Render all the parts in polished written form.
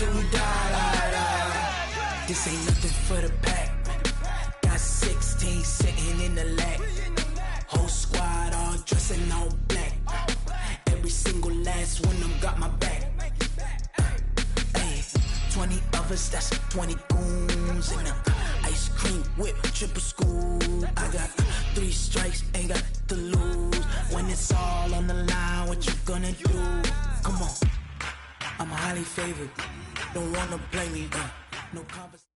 till we die. This ain't nothing for the pack. Got 16 sitting in the lag. Whole squad all dressing all black. Every single last one of them got my back. Hey, 20 of us, that's 20 goons in the ice cream whip, triple scoop. I got 3 strikes, ain't got to lose. When it's all on the line, what you gonna do? Come on, I'm highly favored. Don't wanna play me, no conversation.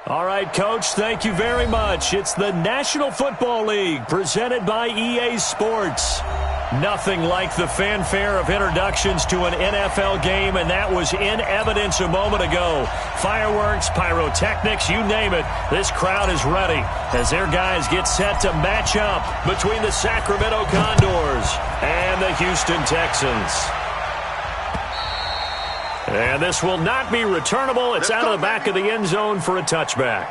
All right, Coach, thank you very much. It's the National Football League presented by EA Sports. Nothing like the fanfare of introductions to an NFL game, and that was in evidence a moment ago. Fireworks, pyrotechnics, you name it. This crowd is ready as their guys get set to match up between the Sacramento Condors and the Houston Texans. And this will not be returnable. It's out of the back of the end zone for a touchback.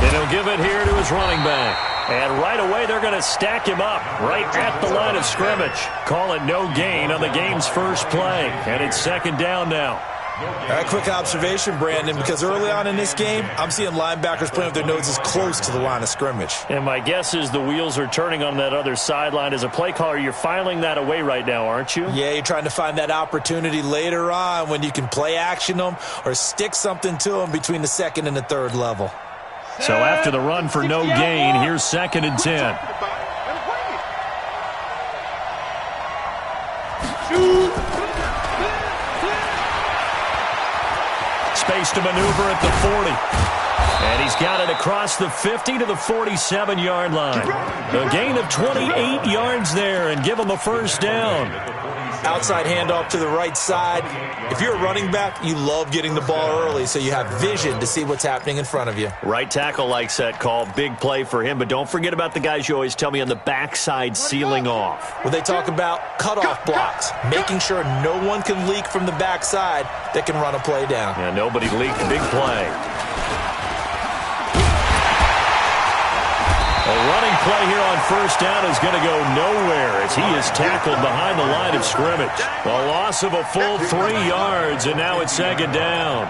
And he'll give it here to his running back. And right away, they're going to stack him up right at the line of scrimmage. Call it no gain on the game's first play. And it's second down now. A quick observation, Brandon, because early on in this game, I'm seeing linebackers playing with their noses close to the line of scrimmage. And my guess is the wheels are turning on that other sideline. As a play caller, you're filing that away right now, aren't you? Yeah, you're trying to find that opportunity later on when you can play action them or stick something to them between the second and the third level. So after the run for no gain, here's second and 10. Space to maneuver at the 40. And he's got it across the 50 to the 47-yard line. A gain of 28 yards there and give him a first down. Outside handoff to the right side. If you're a running back, you love getting the ball early so you have vision to see what's happening in front of you. Right tackle likes that call. Big play for him. But don't forget about the guys you always tell me on the backside sealing off. When they talk about cutoff blocks, making sure no one can leak from the backside that can run a play down. Yeah, nobody leaked. Big play. A running play here on first down is going to go nowhere as he is tackled behind the line of scrimmage. A loss of a full 3 yards, and now it's second down.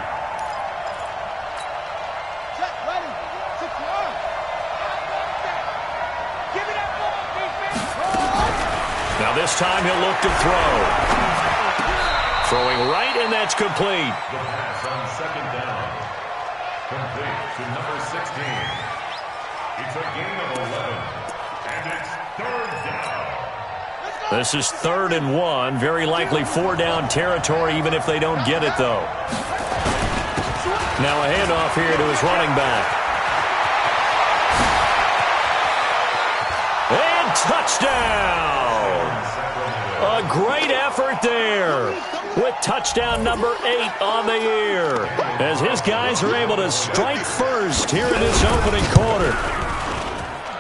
Now this time he'll look to throw. Throwing right, and that's complete. The pass on second down. Complete to number 16. It's a gain of 11, and it's third down. This is 3rd and 1. Very likely 4-down territory, even if they don't get it, though. Now a handoff here to his running back. And touchdown! A great effort there with touchdown number 8 on the year as his guys are able to strike first here in this opening quarter.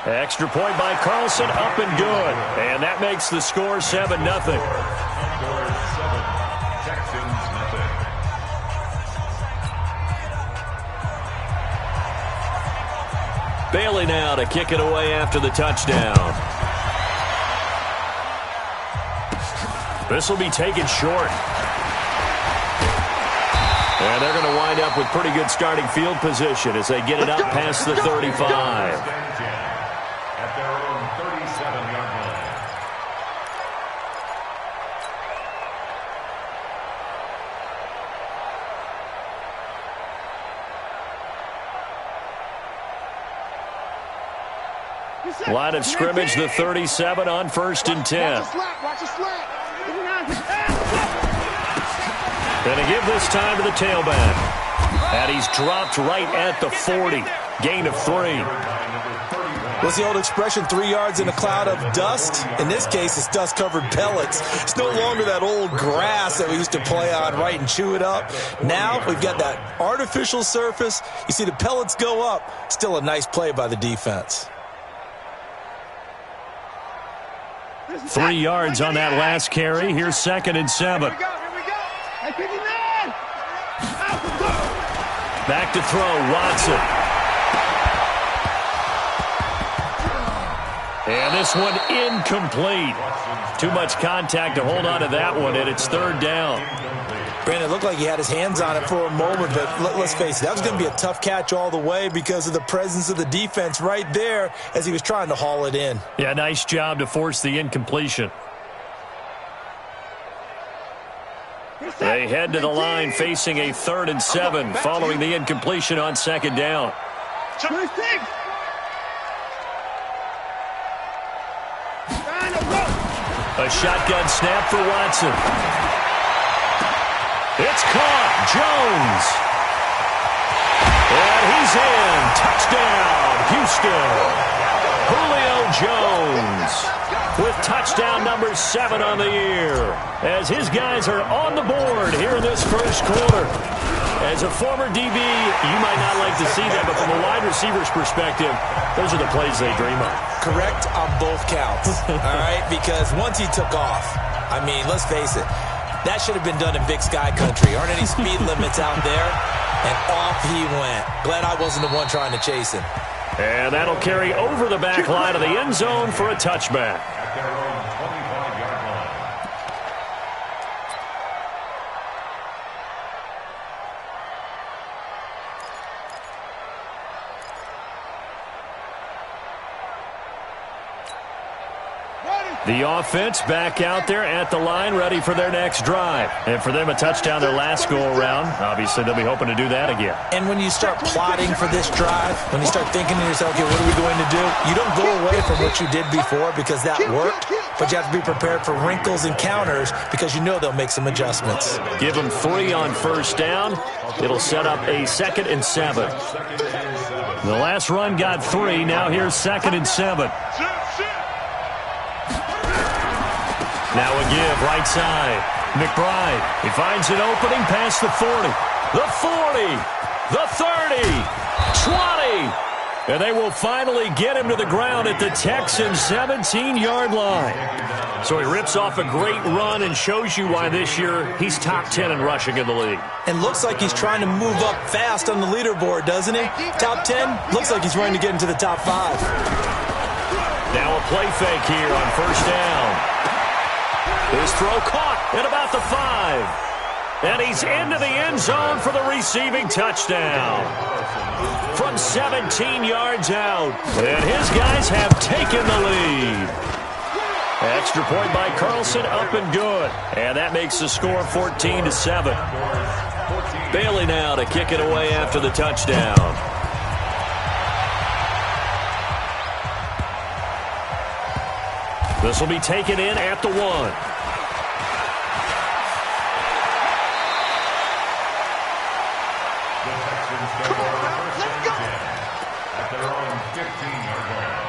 Extra point by Carlson, up and good. And that makes the score 7-0. Bailey now to kick it away after the touchdown. This will be taken short. And they're going to wind up with pretty good starting field position as they get it up past the 35. At their own 37-yard line. Line of scrimmage, the 37 on 1st and 10. Going to give this time to the tailback. And he's dropped right at the 40. Gain of 3. What's the old expression, 3 yards in a cloud of dust? In this case, it's dust-covered pellets. It's no longer that old grass that we used to play on, right, and chew it up. Now we've got that artificial surface. You see the pellets go up. Still a nice play by the defense. 3 yards on that last carry. Here's 2nd and 7. Back to throw, Watson. And this one incomplete. Too much contact to hold on to that one, and it's third down. Brandon, it looked like he had his hands on it for a moment, but let's face it, that was going to be a tough catch all the way because of the presence of the defense right there as he was trying to haul it in. Yeah, nice job to force the incompletion. They head to the line facing a 3rd and 7 following the incompletion on 2nd down. A shotgun snap for Watson. It's caught. Jones. And he's in. Touchdown, Houston. Julio Jones with touchdown number 7 on the year as his guys are on the board here in this first quarter. As a former DB, you might not like to see that, but from a wide receiver's perspective, those are the plays they dream of. Correct on both counts, all right? Because once he took off, I mean, let's face it, that should have been done in Big Sky country. Aren't any speed limits out there? And off he went. Glad I wasn't the one trying to chase him. And that'll carry over the back line of the end zone for a touchback. At their own 25-yard line. The offense back out there at the line, ready for their next drive. And for them, a touchdown their last go-around. Obviously, they'll be hoping to do that again. And when you start plotting for this drive, when you start thinking to yourself, okay, what are we going to do? You don't go away from what you did before because that worked, but you have to be prepared for wrinkles and counters because you know they'll make some adjustments. Give them 3 on first down. It'll set up a 2nd and 7. The last run got 3. Now here's 2nd and 7. Now a give, right side. McBride, he finds an opening past the 40. The 40, the 30, 20. And they will finally get him to the ground at the Texans' 17-yard line. So he rips off a great run and shows you why this year he's top 10 in rushing in the league. And looks like he's trying to move up fast on the leaderboard, doesn't he? Top 10, looks like he's running to get into the top 5. Now a play fake here on first down. His throw caught at about the 5. And he's into the end zone for the receiving touchdown. From 17 yards out. And his guys have taken the lead. Extra point by Carlson, up and good. And that makes the score 14-7. Bailey now to kick it away after the touchdown. This will be taken in at the 1. At their own 15-yard line.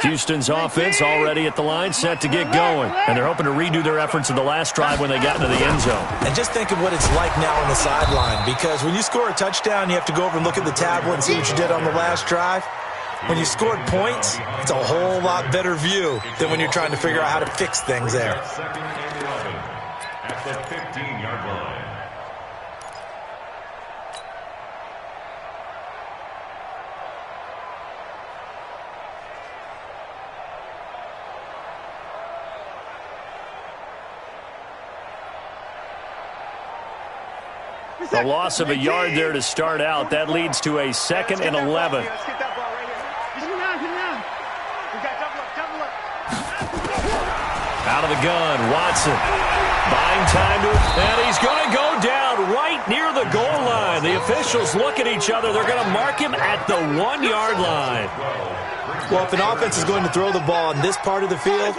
Houston's offense already at the line, set to get going. And they're hoping to redo their efforts in the last drive when they got into the end zone. And just think of what it's like now on the sideline, because when you score a touchdown, you have to go over and look at the tablet and see what you did on the last drive. When you scored points, it's a whole lot better view than when you're trying to figure out how to fix things there. 2nd and 11 at the 15-yard line. A loss of a yard there to start out. That leads to a 2nd and 11. Out of the gun, Watson. Buying time to it, and he's going to go down right near the goal line. The officials look at each other. They're going to mark him at the 1-yard line. Well, if an offense is going to throw the ball in this part of the field,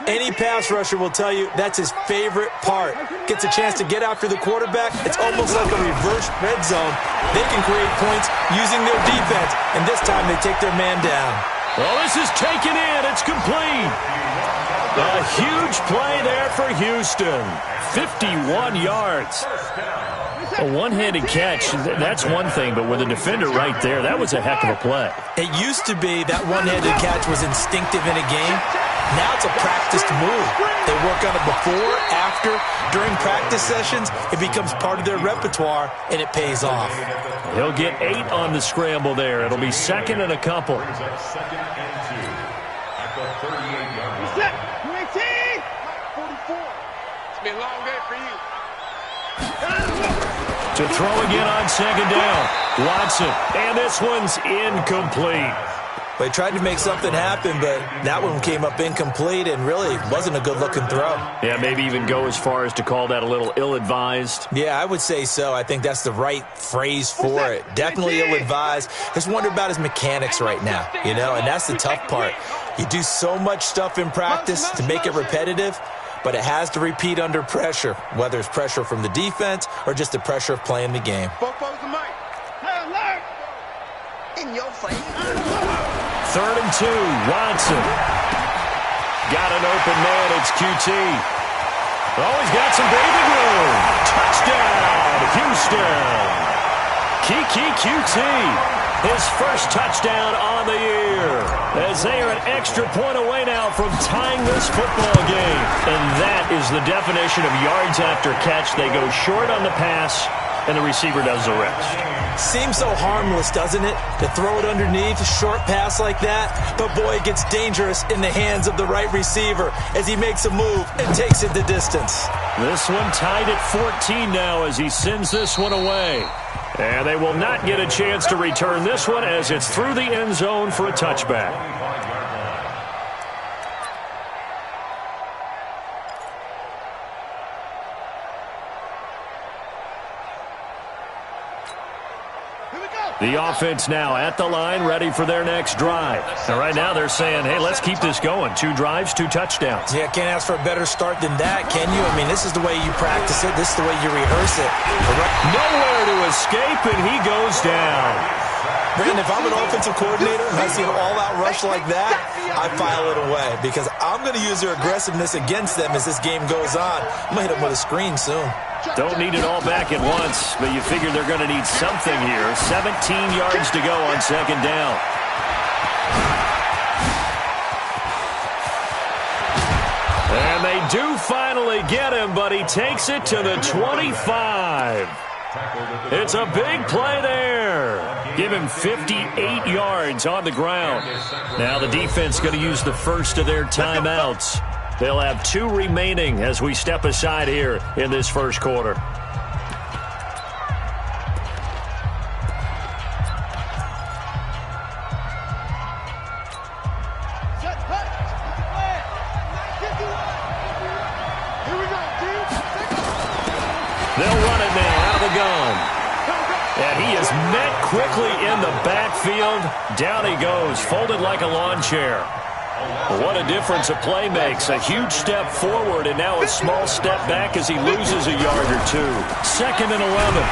any pass rusher will tell you that's his favorite part. Gets a chance to get after the quarterback. It's almost like a reverse red zone. They can create points using their defense, and this time they take their man down. Well, this is taken in. It's complete. A huge play there for Houston. 51 yards. A one-handed catch, that's one thing, but with a defender right there, that was a heck of a play. It used to be that one-handed catch was instinctive in a game. Now it's a practiced move. They work on it before, after, during practice sessions. It becomes part of their repertoire, and it pays off. He'll get 8 on the scramble there. It'll be second and a couple. Second and 2 at the 38-yard line. Set. 18. 44. It's been a long day for you. To throw again on second down. Watson, and this one's incomplete. They tried to make something happen, but that one came up incomplete and really wasn't a good-looking throw. Yeah, maybe even go as far as to call that a little ill-advised. Yeah, I would say so. I think that's the right phrase for it. Definitely ill-advised. Just wonder about his mechanics right now, you know, and that's the tough part. You do so much stuff in practice to make it repetitive, but it has to repeat under pressure, whether it's pressure from the defense or just the pressure of playing the game. In your face. Third and 2, Watson. Got an open man, it's QT. Oh, he's got some breathing room. Touchdown, Houston. Kiki QT. His first touchdown on the year, as they are an extra point away now from tying this football game. And that is the definition of yards after catch. They go short on the pass, and the receiver does the rest. Seems so harmless, doesn't it, to throw it underneath, a short pass like that? But, boy, it gets dangerous in the hands of the right receiver as he makes a move and takes it the distance. This one tied at 14 now as he sends this one away. And they will not get a chance to return this one as it's through the end zone for a touchback. The offense now at the line, ready for their next drive. And right now they're saying, hey, let's keep this going. 2 drives, 2 touchdowns. Yeah, can't ask for a better start than that, can you? I mean, this is the way you practice it. This is the way you rehearse it. Nowhere to escape, and he goes down. Brandon, if I'm an offensive coordinator and I see an all-out rush like that, I file it away because I'm going to use their aggressiveness against them as this game goes on. I'm going to hit them with a screen soon. Don't need it all back at once, but you figure they're going to need something here. 17 yards to go on second down. And they do finally get him, but he takes it to the 25. It's a big play there. Give him 58 yards on the ground. Now the defense going to use the first of their timeouts. They'll have 2 remaining as we step aside here in this first quarter. They'll run it now out of the gun. And he is met quickly in the backfield. Down he goes, folded like a lawn chair. What a difference a play makes. A huge step forward and now a small step back as he loses a yard or 2. Second and 11.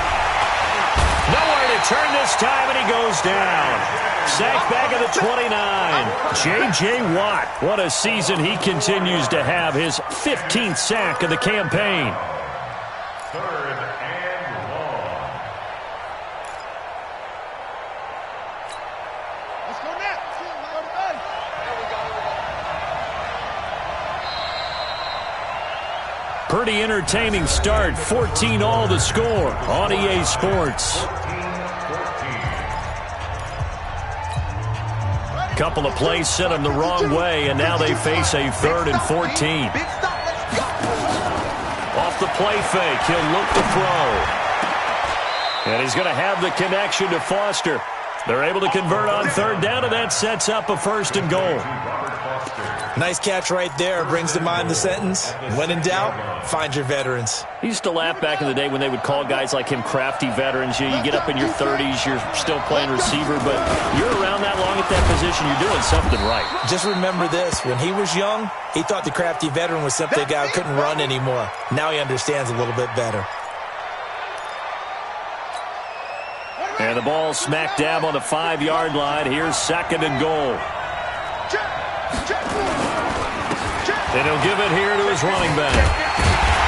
Nowhere to turn this time, and he goes down. Sacked back at the 29. J.J. Watt, what a season he continues to have. His 15th sack of the campaign. Third and long. Let's go now. Pretty entertaining start. 14 all the score on EA Sports. Couple of plays sent them the wrong way, and now they face a 3rd and 14. Off the play fake, he'll look to throw. And he's going to have the connection to Foster. They're able to convert on 3rd down, and that sets up a 1st and goal. Nice catch right there. Brings to mind the sentence, when in doubt, find your veterans. I used to laugh back in the day when they would call guys like him crafty veterans. You get up in your 30s, you're still playing receiver, but you're around that long at that position, you're doing something right. Just remember this. When he was young, he thought the crafty veteran was simply a guy who couldn't run anymore. Now he understands a little bit better. And the ball smack dab on the 5-yard line. Here's 2nd and goal. And he'll give it here to his running back.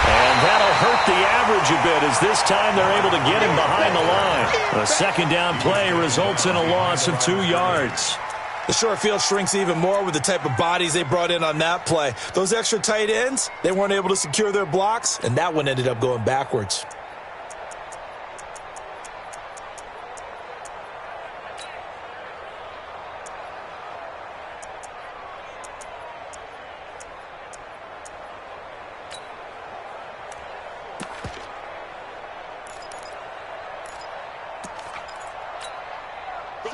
And that'll hurt the average a bit as this time they're able to get him behind the line. A second down play results in a loss of 2 yards. The short field shrinks even more with the type of bodies they brought in on that play. Those extra tight ends, they weren't able to secure their blocks, and that one ended up going backwards.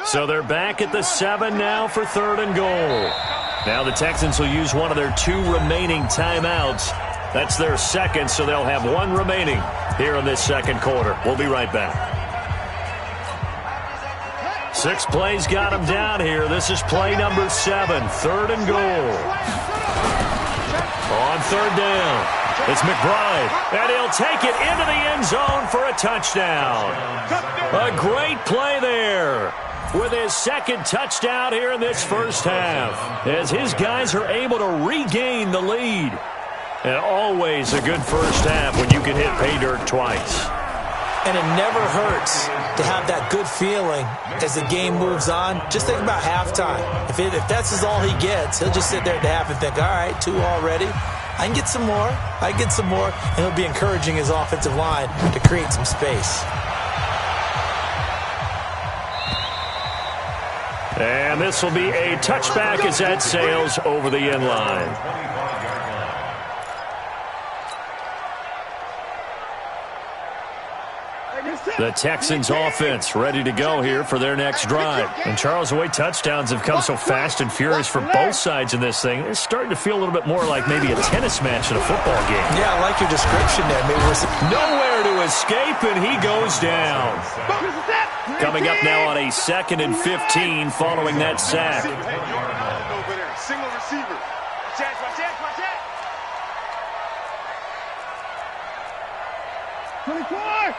So they're back at the 7 now for 3rd and goal. Now the Texans will use one of their 2 remaining timeouts. That's their second, so they'll have 1 remaining here in this second quarter. We'll be right back. 6 plays got them down here. This is play number 7, 3rd and goal. On 3rd down, it's McBride, and he'll take it into the end zone for a touchdown. A great play there, with his second touchdown here in this first half, as his guys are able to regain the lead. And always a good first half when you can hit pay dirt twice. And it never hurts to have that good feeling as the game moves on. Just think about halftime. If that's all he gets, he'll just sit there at the half and think, all right, 2 already. I can get some more. I can get some more. And he'll be encouraging his offensive line to create some space. And this will be a touchback as that sails over the end line. The Texans offense ready to go here for their next drive. And Charles, the way touchdowns have come so fast and furious for both sides in this thing, it's starting to feel a little bit more like maybe a tennis match in a football game. Yeah, I like your description there. Maybe nowhere to escape, and he goes down. Coming up now on a 2nd and 15 following that sack. Single receiver. Watch that. 24.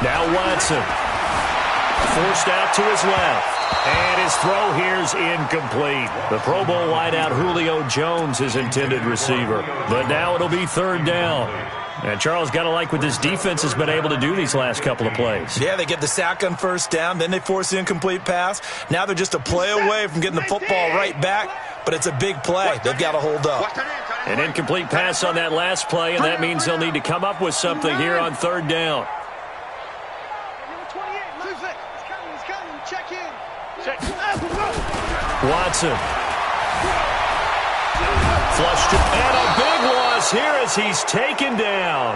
Now Watson, forced out to his left, and his throw here's incomplete. The Pro Bowl wideout Julio Jones, his intended receiver. But now it'll be 3rd down. And Charles, got to like what this defense has been able to do these last couple of plays. Yeah, they get the sack on 1st down, then they force the incomplete pass. Now they're just a play away from getting the football right back, but it's a big play. They've got to hold up. An incomplete pass on that last play, and that means they'll need to come up with something here on 3rd down. Watson. Flushed it, and a big loss here as he's taken down.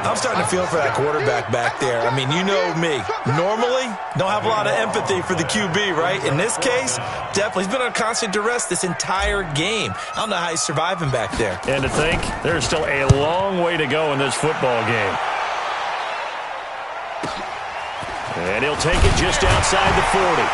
I'm starting to feel for that quarterback back there. I mean, you know me. Normally, don't have a lot of empathy for the QB, right? In this case, definitely. He's been on constant duress this entire game. I don't know how he's surviving back there. And to think, there's still a long way to go in this football game. And he'll take it just outside the 40.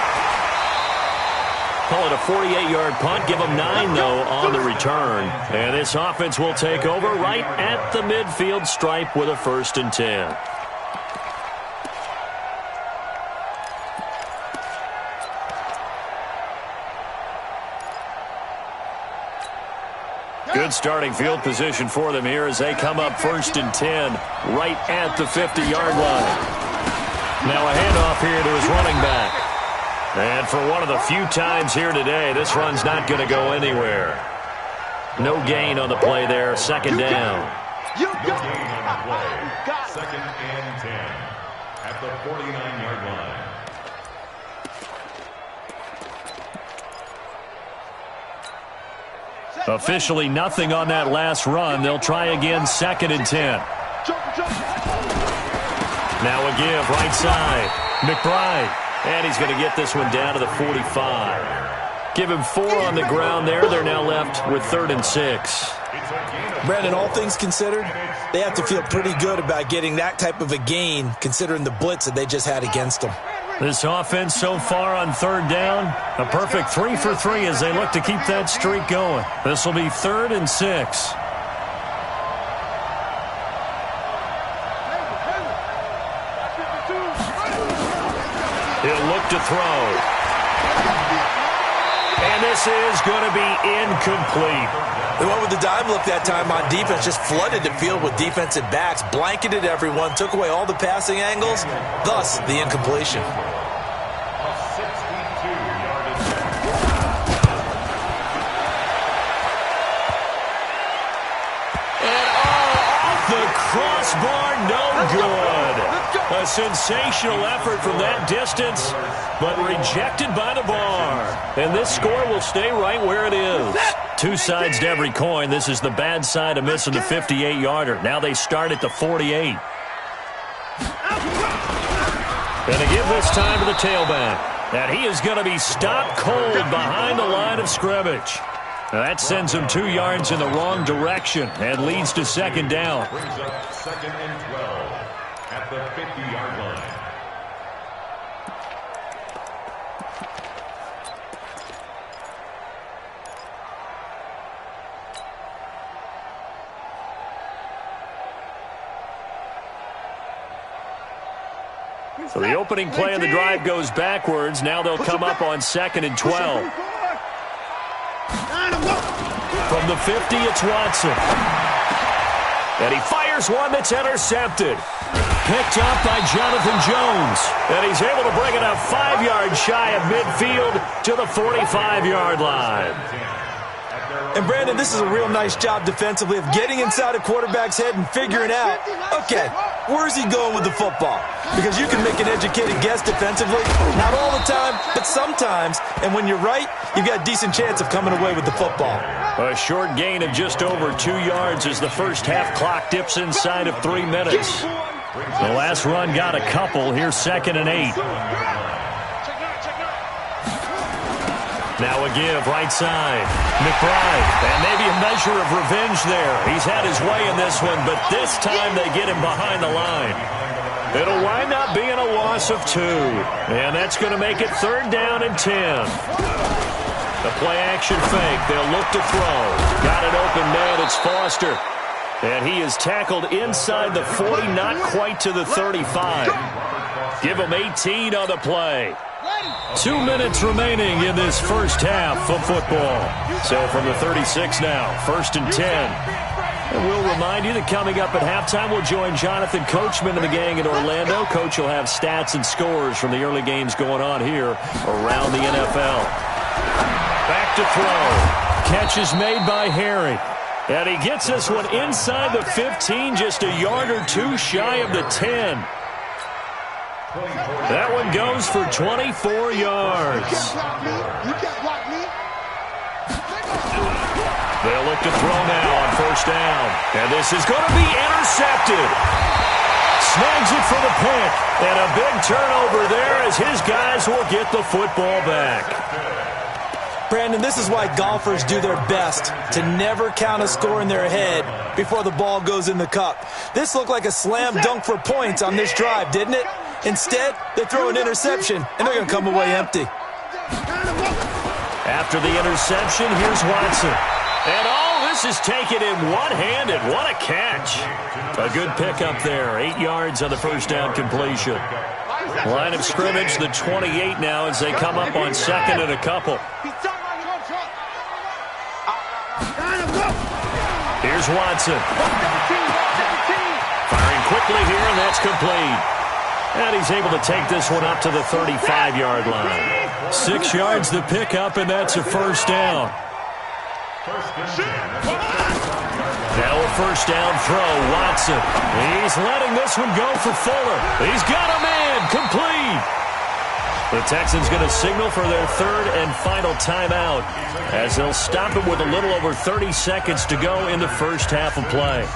Call it a 48-yard punt. Give them 9, though, on the return. And this offense will take over right at the midfield stripe with a 1st and 10. Good starting field position for them here as they come up 1st and 10 right at the 50-yard line. Now a handoff here to his running back. And for one of the few times here today, this run's not going to go anywhere. No gain on the play there. 2nd down. No gain on the play. 2nd and 10 at the 49-yard line. Officially nothing on that last run. They'll try again 2nd and 10. Now a give right side. McBride. And he's going to get this one down to the 45. Give him 4 on the ground there. They're now left with 3rd and 6. Brandon, all things considered, they have to feel pretty good about getting that type of a gain considering the blitz that they just had against them. This offense so far on 3rd down, a perfect 3 for 3 as they look to keep that streak going. This will be 3rd and 6. He'll look to throw. this is going to be incomplete. They went with the dime look that time on defense, just flooded the field with defensive backs, blanketed everyone, took away all the passing angles, thus the incompletion. The crossbar, no good. A sensational effort from that distance, but rejected by the bar. And this score will stay right where it is. Two sides to every coin. This is the bad side of missing the 58-yarder. Now they start at the 48. Going to give this time to the tailback. And he is going to be stopped cold behind the line of scrimmage. That sends him 2 yards in the wrong direction and leads to second down. Brings up 2nd and 12 at the 50-yard line. So the opening play of the drive goes backwards. Now they'll come up on 2nd and 12. From the 50, it's Watson. And he fires one that's intercepted. Picked up by Jonathan Jones. And he's able to bring it up 5 yards shy of midfield to the 45-yard line. And, Brandon, this is a real nice job defensively of getting inside a quarterback's head and figuring out, okay, where's he going with the football? Because you can make an educated guess defensively, not all the time, but sometimes. And when you're right, you've got a decent chance of coming away with the football. A short gain of just over 2 yards as the first half clock dips inside of 3 minutes. The last run got a couple. Here's 2nd and 8. Now a give, right side. McBride, and maybe a measure of revenge there. He's had his way in this one, but this time they get him behind the line. It'll wind up being a loss of 2. And that's going to make it 3rd down and 10. The play-action fake. They'll look to throw. Got it open, man. It's Foster. And he is tackled inside the 40, not quite to the 35. Give him 18 on the play. 2 minutes remaining in this first half of football. So from the 36 now, 1st and 10. And we'll remind you that coming up at halftime, we'll join Jonathan Coachman and the gang in Orlando. Coach will have stats and scores from the early games going on here around the NFL. Back to throw. Catch is made by Harry. And he gets this one inside the 15, just a yard or 2 shy of the 10. That one goes for 24 yards. They'll look to throw now on 1st down. And this is going to be intercepted. Snags it for the pick. And a big turnover there as his guys will get the football back. Brandon, this is why golfers do their best to never count a score in their head before the ball goes in the cup. This looked like a slam dunk for points on this drive, didn't it? Instead, they throw an interception, and they're going to come away empty. After the interception, here's Watson. And all this is taken in one-handed. What a catch. A good pickup there. 8 yards on the 1st down completion. Line of scrimmage, the 28 now as they come up on 2nd and a couple. Here's Watson. Firing quickly here, and that's complete. And he's able to take this one up to the 35-yard line. 6 yards the pickup, and that's a 1st down. Now a 1st down throw, Watson. He's letting this one go for Fuller. He's got a man, complete. The Texans going to signal for their 3rd and final timeout as they'll stop it with a little over 30 seconds to go in the first half of play.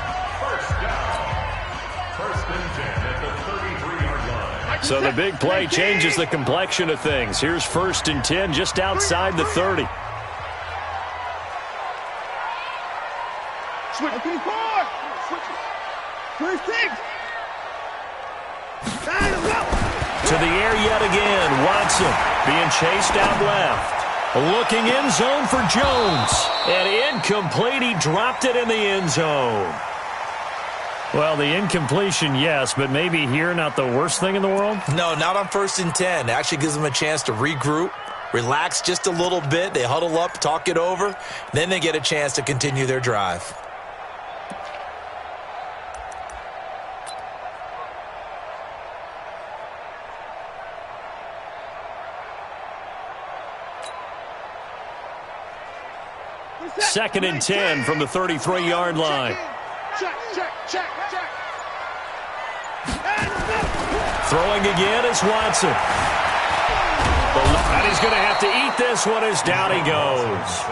So the big play changes the complexion of things. Here's 1st and 10 just outside the 30. Switch. To the air yet again. Watson being chased out left. Looking end zone for Jones. And incomplete. He dropped it in the end zone. Well, the incompletion, yes, but maybe here not the worst thing in the world? No, not on 1st and 10. It actually gives them a chance to regroup, relax just a little bit. They huddle up, talk it over. Then they get a chance to continue their drive. Second and 10 from the 33-yard line. Check. Throwing again is Watson. And he's going to have to eat this one as down he goes.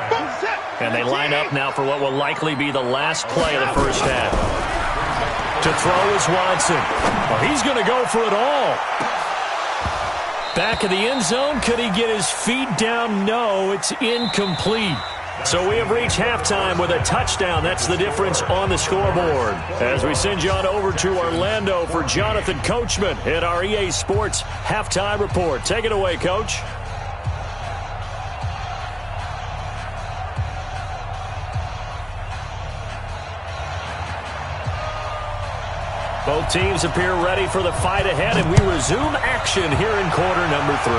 And they line up now for what will likely be the last play of the first half. To throw is Watson. Well, he's going to go for it all. Back of the end zone. Could he get his feet down? No, it's incomplete. So we have reached halftime with a touchdown. That's the difference on the scoreboard. As we send you on over to Orlando for Jonathan Coachman at our EA Sports Halftime Report. Take it away, Coach. Both teams appear ready for the fight ahead, and we resume action here in quarter number 3.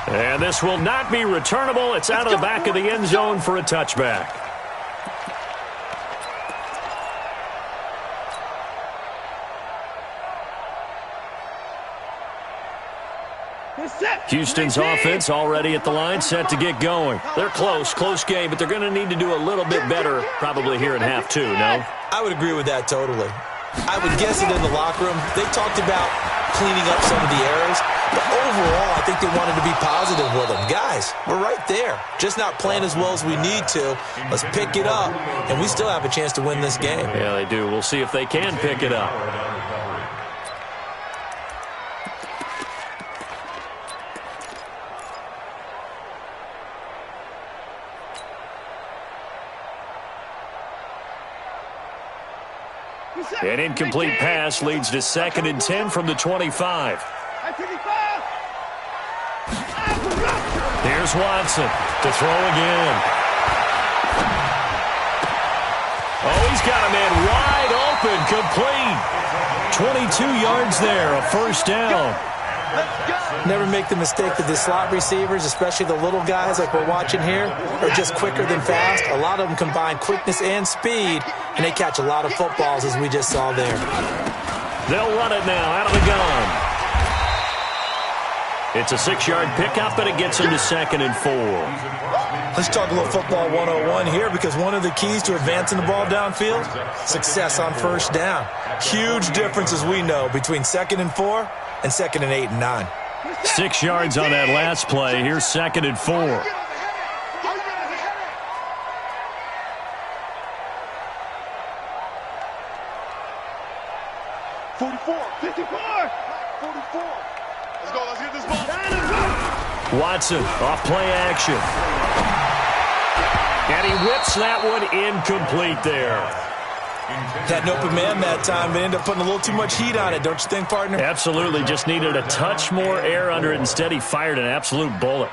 And this will not be returnable. It's out of the back of the end zone for a touchback. Houston's offense already at the line, set to get going. They're close game, but they're going to need to do a little bit better probably here in half 2, no? I would agree with that totally. I would guess it in the locker room. They talked about cleaning up some of the errors, but overall, I think they wanted to be positive with them. Guys, we're right there. Just not playing as well as we need to. Let's pick it up, and we still have a chance to win this game. Yeah, they do. We'll see if they can pick it up. An incomplete pass leads to 2nd and 10 from the 25. Here's Watson to throw again. Oh, he's got a man wide open, complete. 22 yards there, a first down. Never make the mistake that the slot receivers, especially the little guys like we're watching here, are just quicker than fast. A lot of them combine quickness and speed, and they catch a lot of footballs, as we just saw there. They'll run it now out of the gun. It's a 6-yard pickup, and it gets them to 2nd and 4. Let's talk a little football 101 here, because one of the keys to advancing the ball downfield, success on first down. Huge difference, as we know, between 2nd and 4 and 2nd and 8 and 9. 6 yards on that last play. Here's 2nd and 4. 44. Let's get this ball. Watson off play action. And he whips that one incomplete there. Had an open man that time, but ended up putting a little too much heat on it, don't you think, partner? Absolutely. Just needed a touch more air under it. Instead, he fired an absolute bullet.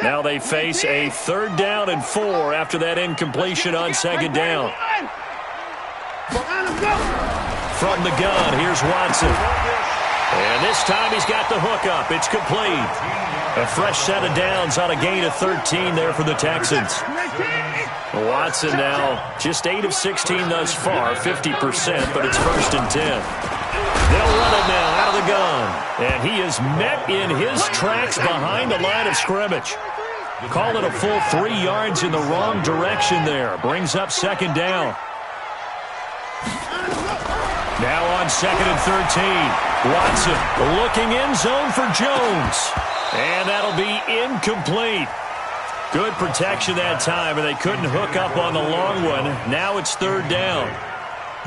Now they face a 3rd down and 4 after that incompletion on 2nd down. From the gun, here's Watson. And this time he's got the hookup. It's complete. A fresh set of downs on a gain of 13 there for the Texans. Watson now just 8 of 16 thus far, 50%, but it's 1st and 10. They'll run it now out of the gun. And he is met in his tracks behind the line of scrimmage. Call it a full 3 yards in the wrong direction there. Brings up 2nd down. Now on 2nd and 13. Watson looking end zone for Jones. And that'll be incomplete. Good protection that time, and they couldn't hook up on the long one. Now it's 3rd down.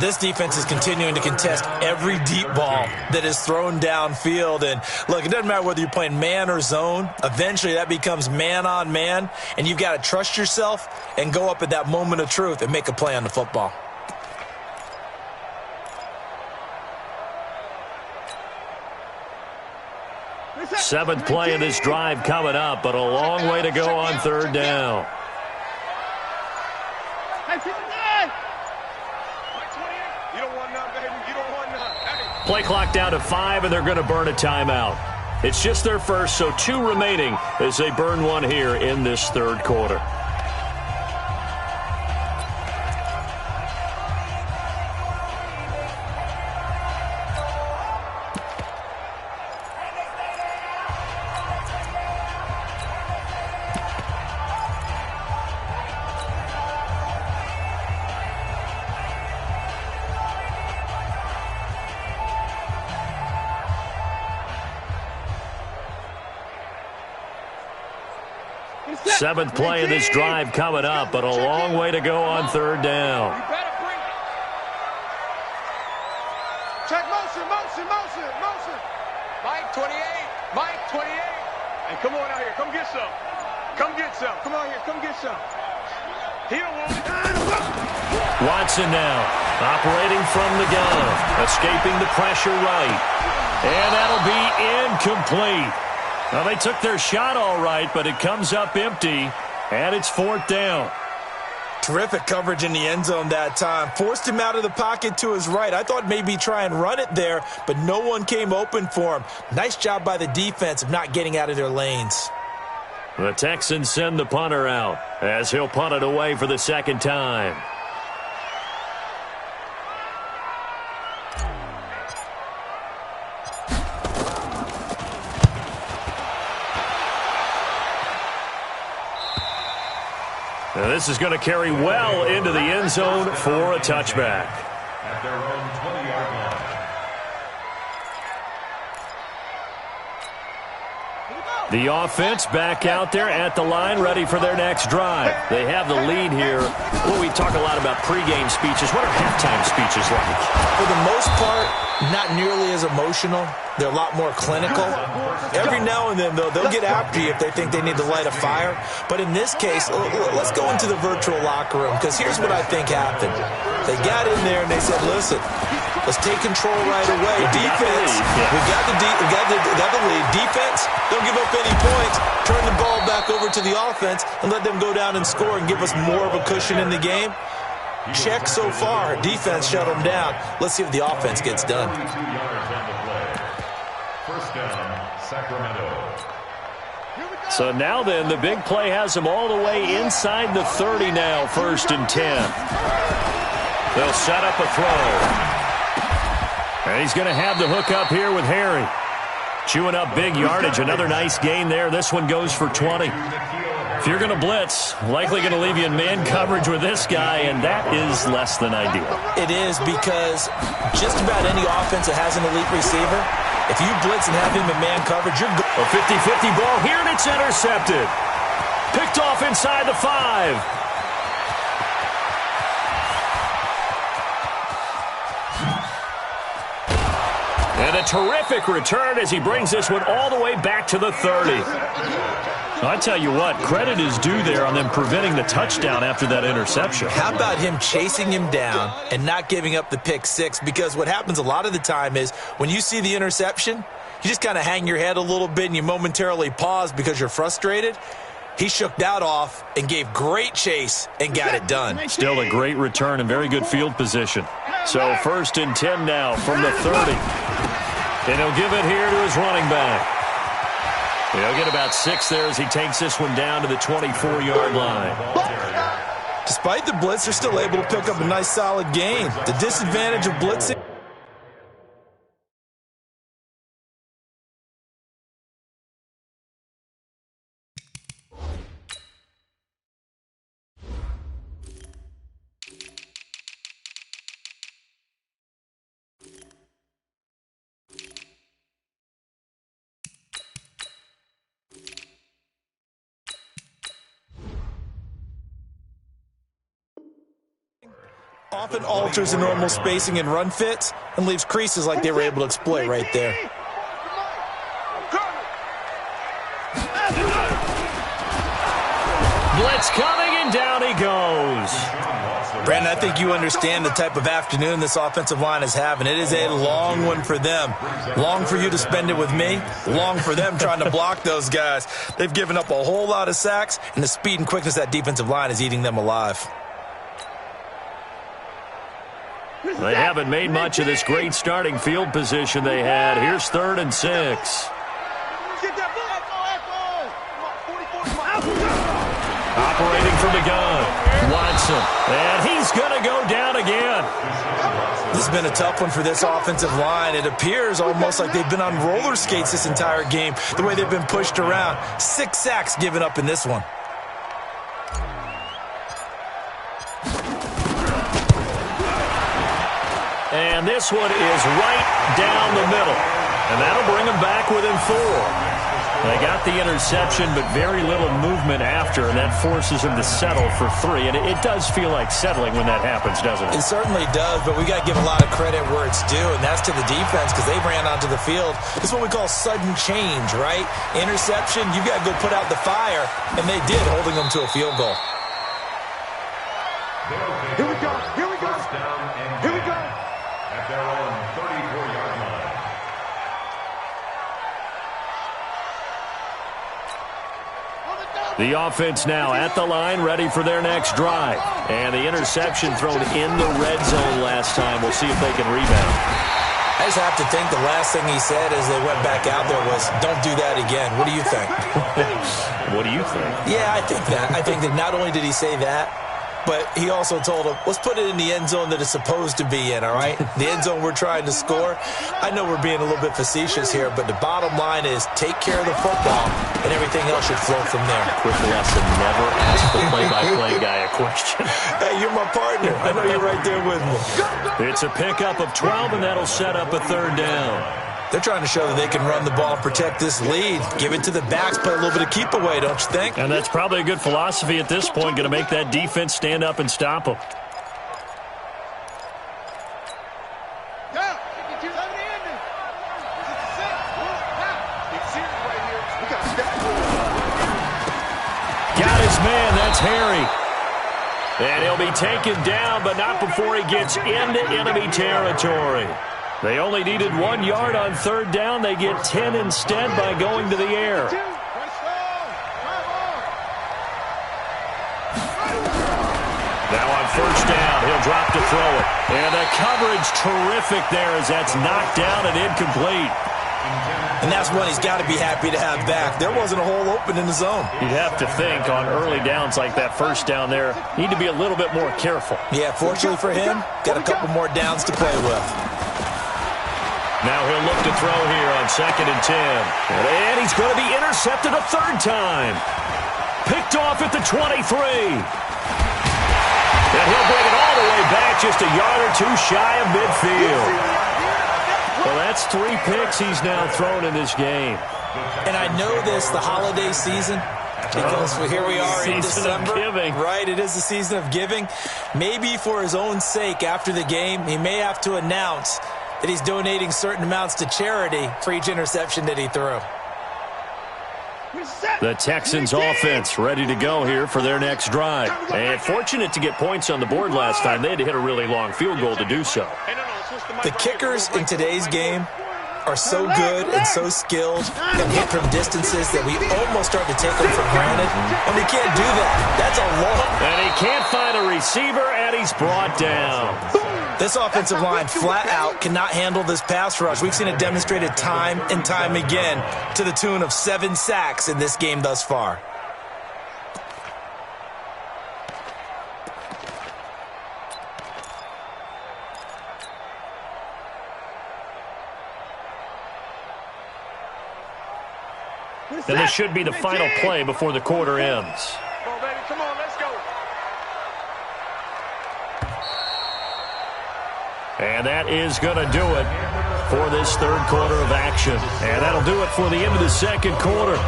This defense is continuing to contest every deep ball that is thrown downfield. And, look, it doesn't matter whether you're playing man or zone. Eventually that becomes man on man, and you've got to trust yourself and go up at that moment of truth and make a play on the football. Seventh play of this drive coming up, but a long way to go on third down. Play clock down to 5, and they're going to burn a timeout. It's just their first, so 2 remaining as they burn one here in this third quarter. Seventh play of this drive coming up, but a long way to go on third down. Check motion. Mike 28. Hey, come on out here. Come get some. Come on here. Come get some. He don't want it. Watson now operating from the gun, escaping the pressure right. And that'll be incomplete. Well, they took their shot all right, but it comes up empty, and it's fourth down. Terrific coverage in the end zone that time. Forced him out of the pocket to his right. I thought maybe try and run it there, but no one came open for him. Nice job by the defense of not getting out of their lanes. The Texans send the punter out as he'll punt it away for the second time. Now this is going to carry well into the end zone for a touchback. At their own 20-yard line. The offense back out there at the line, ready for their next drive. They have the lead here. Well, we talk a lot about pregame speeches. What are halftime speeches like? For the most part, not nearly as emotional. They're a lot more clinical. Every now and then, though, they'll get after you if they think they need to light a fire. But in this case, let's go into the virtual locker room, because here's what I think happened. They got in there and they said, listen, let's take control right away. Defense, we got the lead. Defense, don't give up any points. Turn the ball back over to the offense and let them go down and score and give us more of a cushion in the game. Check so far. Defense shut them down. Let's see if the offense gets done. 2 yards on the play. First down, Sacramento. So now then, the big play has them all the way inside the 30 now, 1st and 10. They'll set up a throw. And he's going to have the hook up here with Harry. Chewing up big yardage. Another nice gain there. This one goes for 20. If you're going to blitz, likely going to leave you in man coverage with this guy, and that is less than ideal. It is, because just about any offense that has an elite receiver, if you blitz and have him in man coverage, you're good. A 50-50 ball here, and it's intercepted. Picked off inside the 5. And a terrific return as he brings this one all the way back to the 30. I tell you what, credit is due there on them preventing the touchdown after that interception. How about him chasing him down and not giving up the pick six? Because what happens a lot of the time is when you see the interception, you just kind of hang your head a little bit and you momentarily pause because you're frustrated. He shook that off and gave great chase and got it done. Still a great return and very good field position. So 1st and 10 now from the 30. And he'll give it here to his running back. He'll get about 6 there as he takes this one down to the 24-yard line. Despite the blitz, they're still able to pick up a nice solid gain. The disadvantage of blitzing. Often alters the normal spacing and run fits and leaves creases like they were able to exploit right there. Blitz coming, and down he goes. Brandon, I think you understand the type of afternoon this offensive line is having. It is a long one for them. Long for you to spend it with me. Long for them trying to block those guys. They've given up a whole lot of sacks, and the speed and quickness of that defensive line is eating them alive. They haven't made much of this great starting field position they had. Here's 3rd and 6. Operating from the gun, Watson, and he's going to go down again. This has been a tough one for this offensive line. It appears almost like they've been on roller skates this entire game, the way they've been pushed around. 6 sacks given up in this one. And this one is right down the middle. And that'll bring them back within 4. They got the interception, but very little movement after, and that forces them to settle for 3. And it does feel like settling when that happens, doesn't it? It certainly does, but we got to give a lot of credit where it's due, and that's to the defense because they ran onto the field. It's what we call sudden change, right? Interception, you've got to go put out the fire, and they did, holding them to a field goal. Here we go. Here we go. Here we go. At their own 34-yard line. The offense now at the line, ready for their next drive. And the interception thrown in the red zone last time. We'll see if they can rebound. I just have to think the last thing he said as they went back out there was, don't do that again. What do you think? What do you think? Yeah, I think that. I think that not only did he say that, but he also told him, let's put it in the end zone that it's supposed to be in, all right? The end zone we're trying to score. I know we're being a little bit facetious here, but the bottom line is take care of the football, and everything else should flow from there. Quick lesson, never ask the play-by-play guy a question. Hey, you're my partner. I know you're right there with me. It's a pickup of 12, and that'll set up a 3rd down. They're trying to show that they can run the ball and protect this lead. Give it to the backs, play a little bit of keep away, don't you think? And that's probably a good philosophy at this point, going to make that defense stand up and stop them. Got his man, that's Harry. And he'll be taken down, but not before he gets into enemy territory. They only needed 1 yard on 3rd down. They get 10 instead by going to the air. Now on 1st down, he'll drop to throw it. And the coverage terrific there as that's knocked down and incomplete. And that's one he's got to be happy to have back. There wasn't a hole open in the zone. You'd have to think on early downs like that 1st down there, need to be a little bit more careful. Yeah, fortunately for him, got a couple more downs to play with. Now he'll look to throw here on 2nd and 10. And he's going to be intercepted a 3rd time. Picked off at the 23. And he'll bring it all the way back just a yard or 2 shy of midfield. Well, that's 3 picks he's now thrown in this game. And I know this, the holiday season, because here we are in December. Season of giving. Right, it is the season of giving. Maybe for his own sake after the game, he may have to announce that he's donating certain amounts to charity for each interception that he threw. The Texans offense ready to go here for their next drive. And fortunate to get points on the board last time. They had to hit a really long field goal to do so. The kickers in today's game are so good and so skilled and hit from distances that we almost start to take them for granted. And they can't do that. That's a long... And he can't find a receiver, and he's brought down. This offensive line flat out cannot handle this pass rush. We've seen it demonstrated time and time again to the tune of 7 sacks in this game thus far. And this should be the final play before the quarter ends. Come on, baby. Come on, let's go. And that is going to do it for this 3rd quarter of action. And that'll do it for the end of the 2nd quarter.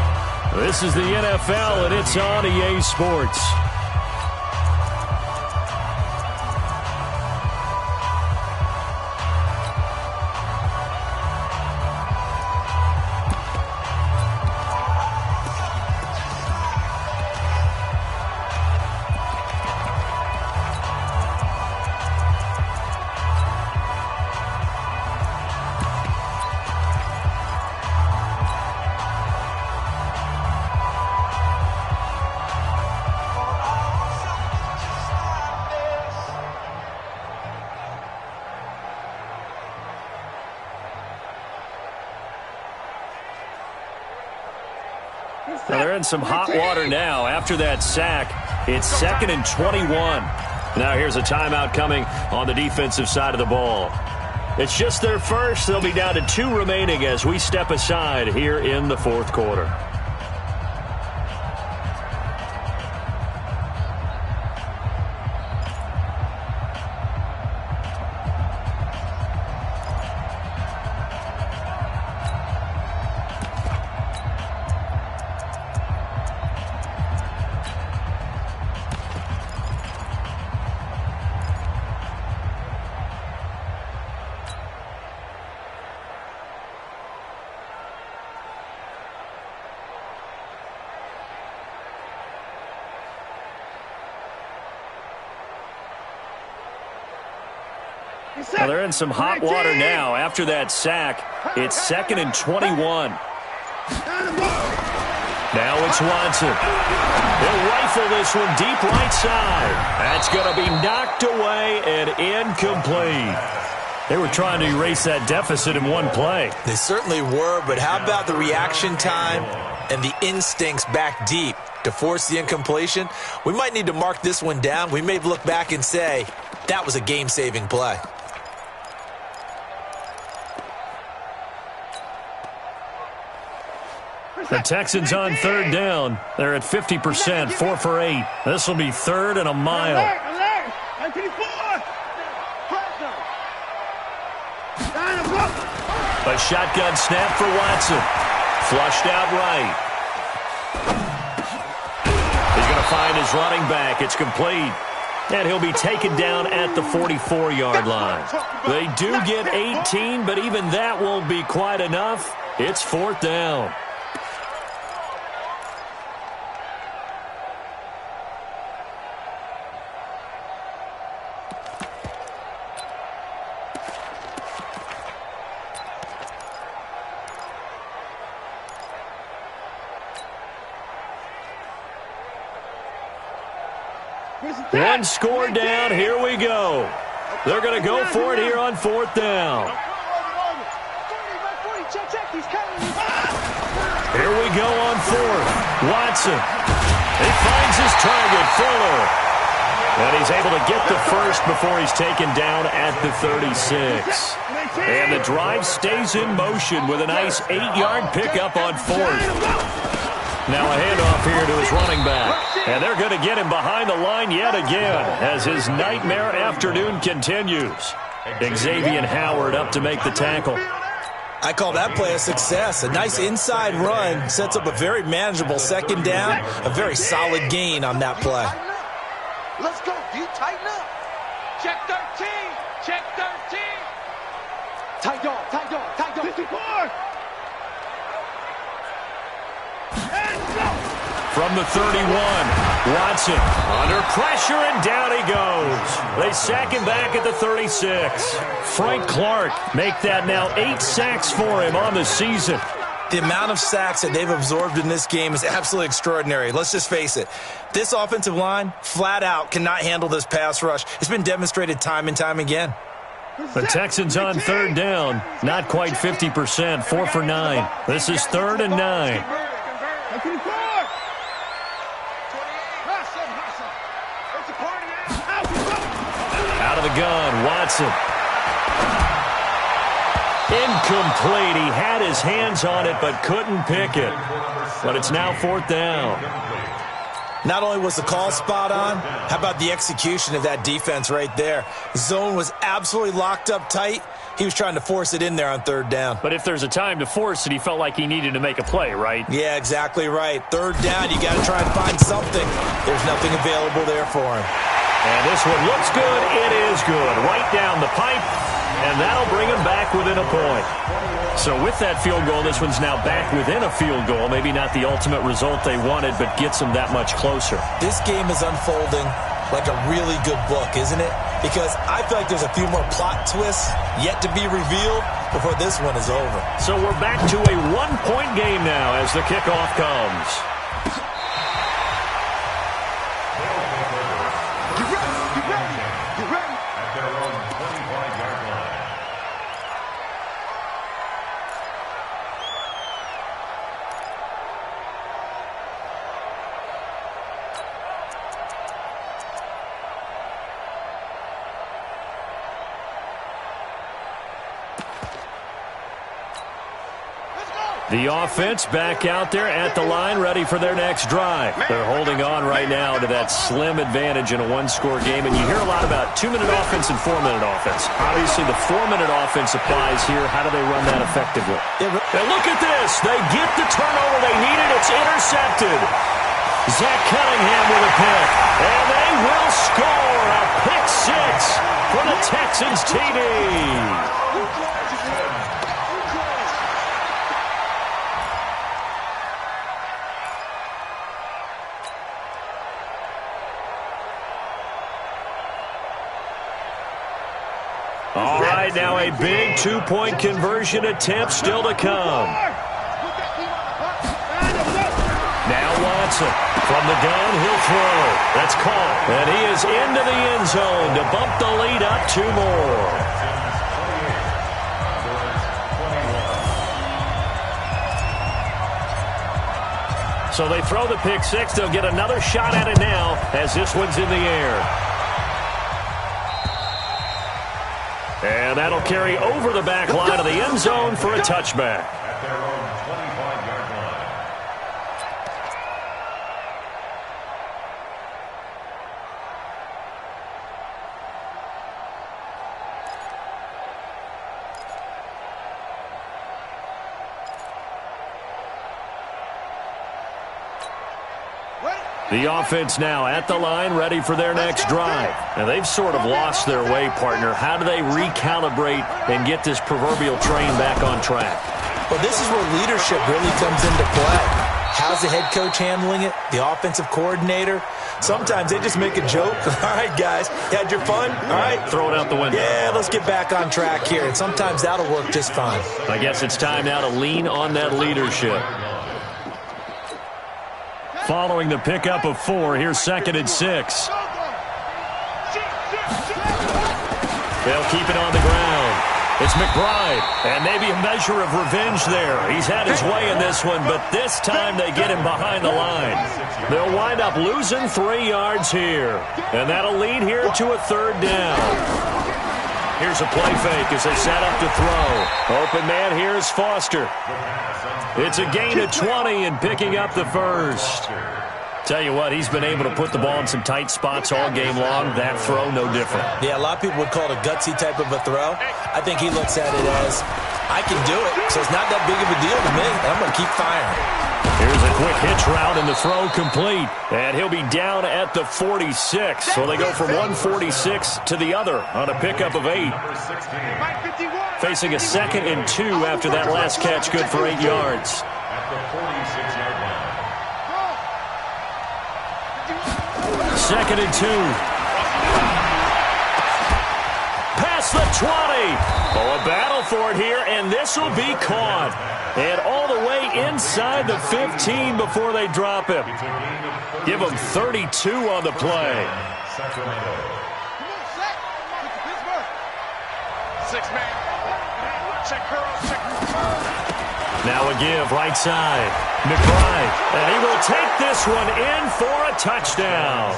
This is the NFL, and it's on EA Sports. they're in some hot water now after that sack. It's 2nd and 21. Now here's a timeout coming on the defensive side of the ball. It's just their first. They'll be down to 2 remaining as we step aside here in the 4th quarter. Well, they're in some hot water now after that sack. It's 2nd and 21. Now it's Watson. He'll rifle this one deep right side. That's going to be knocked away and incomplete. They were trying to erase that deficit in one play. They certainly were, but how about the reaction time and the instincts back deep to force the incompletion? We might need to mark this one down. We may look back and say, that was a game-saving play. The Texans on 3rd down. They're at 50%, 4 for 8. This will be 3rd and a mile. A shotgun snap for Watson. Flushed out right. He's going to find his running back. It's complete. And he'll be taken down at the 44-yard line. They do get 18, but even that won't be quite enough. It's 4th down. One score down. Here we go. They're going to go for it here on 4th down. Here we go on 4th. Watson. He finds his target, Fuller. And he's able to get the first before he's taken down at the 36. And the drive stays in motion with a nice 8-yard pickup on 4th. Now a handoff here to his running back. And they're going to get him behind the line yet again as his nightmare afternoon continues. Xavier Howard up to make the tackle. I call that play a success. A nice inside run sets up a very manageable 2nd down. A very solid gain on that play. Let's go, dude. Tighten up. Check 13. Check 13. Tight dog. Tight dog. Tight dog. 54. From the 31, Watson under pressure, and down he goes. They sack him back at the 36. Frank Clark make that now 8 sacks for him on the season. The amount of sacks that they've absorbed in this game is absolutely extraordinary. Let's just face it. This offensive line, flat out, cannot handle this pass rush. It's been demonstrated time and time again. The Texans on 3rd down, not quite 50%, 4 for 9. This is 3rd and 9. Out of the gun, Watson. Incomplete. He had his hands on it but couldn't pick it. But it's now 4th down. Not only was the call spot on, how about the execution of that defense right there? Zone was absolutely locked up tight. He was trying to force it in there on 3rd down. But if there's a time to force it, he felt like he needed to make a play, right? Yeah, exactly right. 3rd down, you got to try and find something. There's nothing available there for him. And this one looks good. It is good. Right down the pipe. And that'll bring him back within a point. So with that field goal, this one's now back within a field goal. Maybe not the ultimate result they wanted, but gets them that much closer. This game is unfolding like a really good book, isn't it? Because I feel like there's a few more plot twists yet to be revealed before this one is over. So we're back to a one-point game now as the kickoff comes. The offense back out there at the line, ready for their next drive. They're holding on right now to that slim advantage in a one-score game, and you hear a lot about 2-minute offense and 4-minute offense. Obviously, the 4-minute offense applies here. How do they run that effectively? And look at this. They get the turnover they needed. It's intercepted. Zach Cunningham with a pick, and they will score a pick six for the Texans TD. All right, now a big two-point conversion attempt still to come. Now Watson from the gun, he'll throw. That's caught. And he is into the end zone to bump the lead up 2 more. So they throw the pick six. They'll get another shot at it now as this one's in the air. And that'll carry over the back line of the end zone for a touchback. At their own 25-yard line. The offense now at the line, ready for their next drive. Now, they've sort of lost their way, partner. How do they recalibrate and get this proverbial train back on track? Well, this is where leadership really comes into play. How's the head coach handling it? The offensive coordinator? Sometimes they just make a joke. All right, guys, you had your fun? All right. Throw it out the window. Yeah, let's get back on track here. And sometimes that'll work just fine. I guess it's time now to lean on that leadership. Following the pickup of 4, here's 2nd and 6. They'll keep it on the ground. It's McBride, and maybe a measure of revenge there. He's had his way in this one, but this time they get him behind the line. They'll wind up losing 3 yards here, and that'll lead here to a 3rd down. Here's a play fake as they set up to throw. Open man here is Foster. It's a gain of 20 and picking up the first. Tell you what, he's been able to put the ball in some tight spots all game long. That throw, no different. Yeah, a lot of people would call it a gutsy type of a throw. I think he looks at it as, I can do it, so it's not that big of a deal to me. I'm going to keep firing. Here's a quick hitch route and the throw complete. And he'll be down at the 46. So they go from 146 to the other on a pickup of 8. Facing a 2nd and 2 after that last catch, good for 8 yards. At the 46-yard line. 2nd and 2. Past the 20. Oh, a battle for it here, and this will be caught. And all the way inside the 15 before they drop him. Give him 32 on the play. Sacramento. Six-man. Check her out. Check her out. Now a give, right side. McBride. And he will take this one in for a touchdown.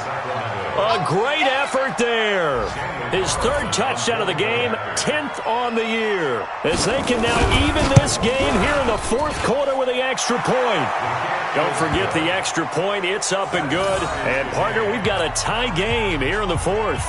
A great effort there. His 3rd touchdown of the game, 10th on the year. As they can now even this game here in the 4th quarter with the extra point. Don't forget the extra point. It's up and good. And, partner, we've got a tie game here in the 4th.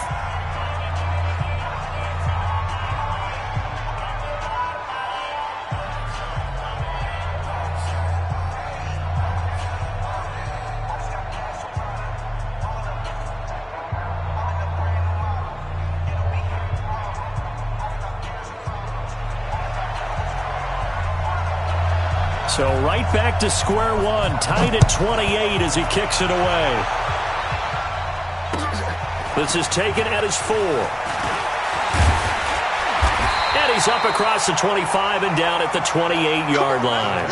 So right back to square one, tied at 28 as he kicks it away. This is taken at his 4. And he's up across the 25 and down at the 28-yard line.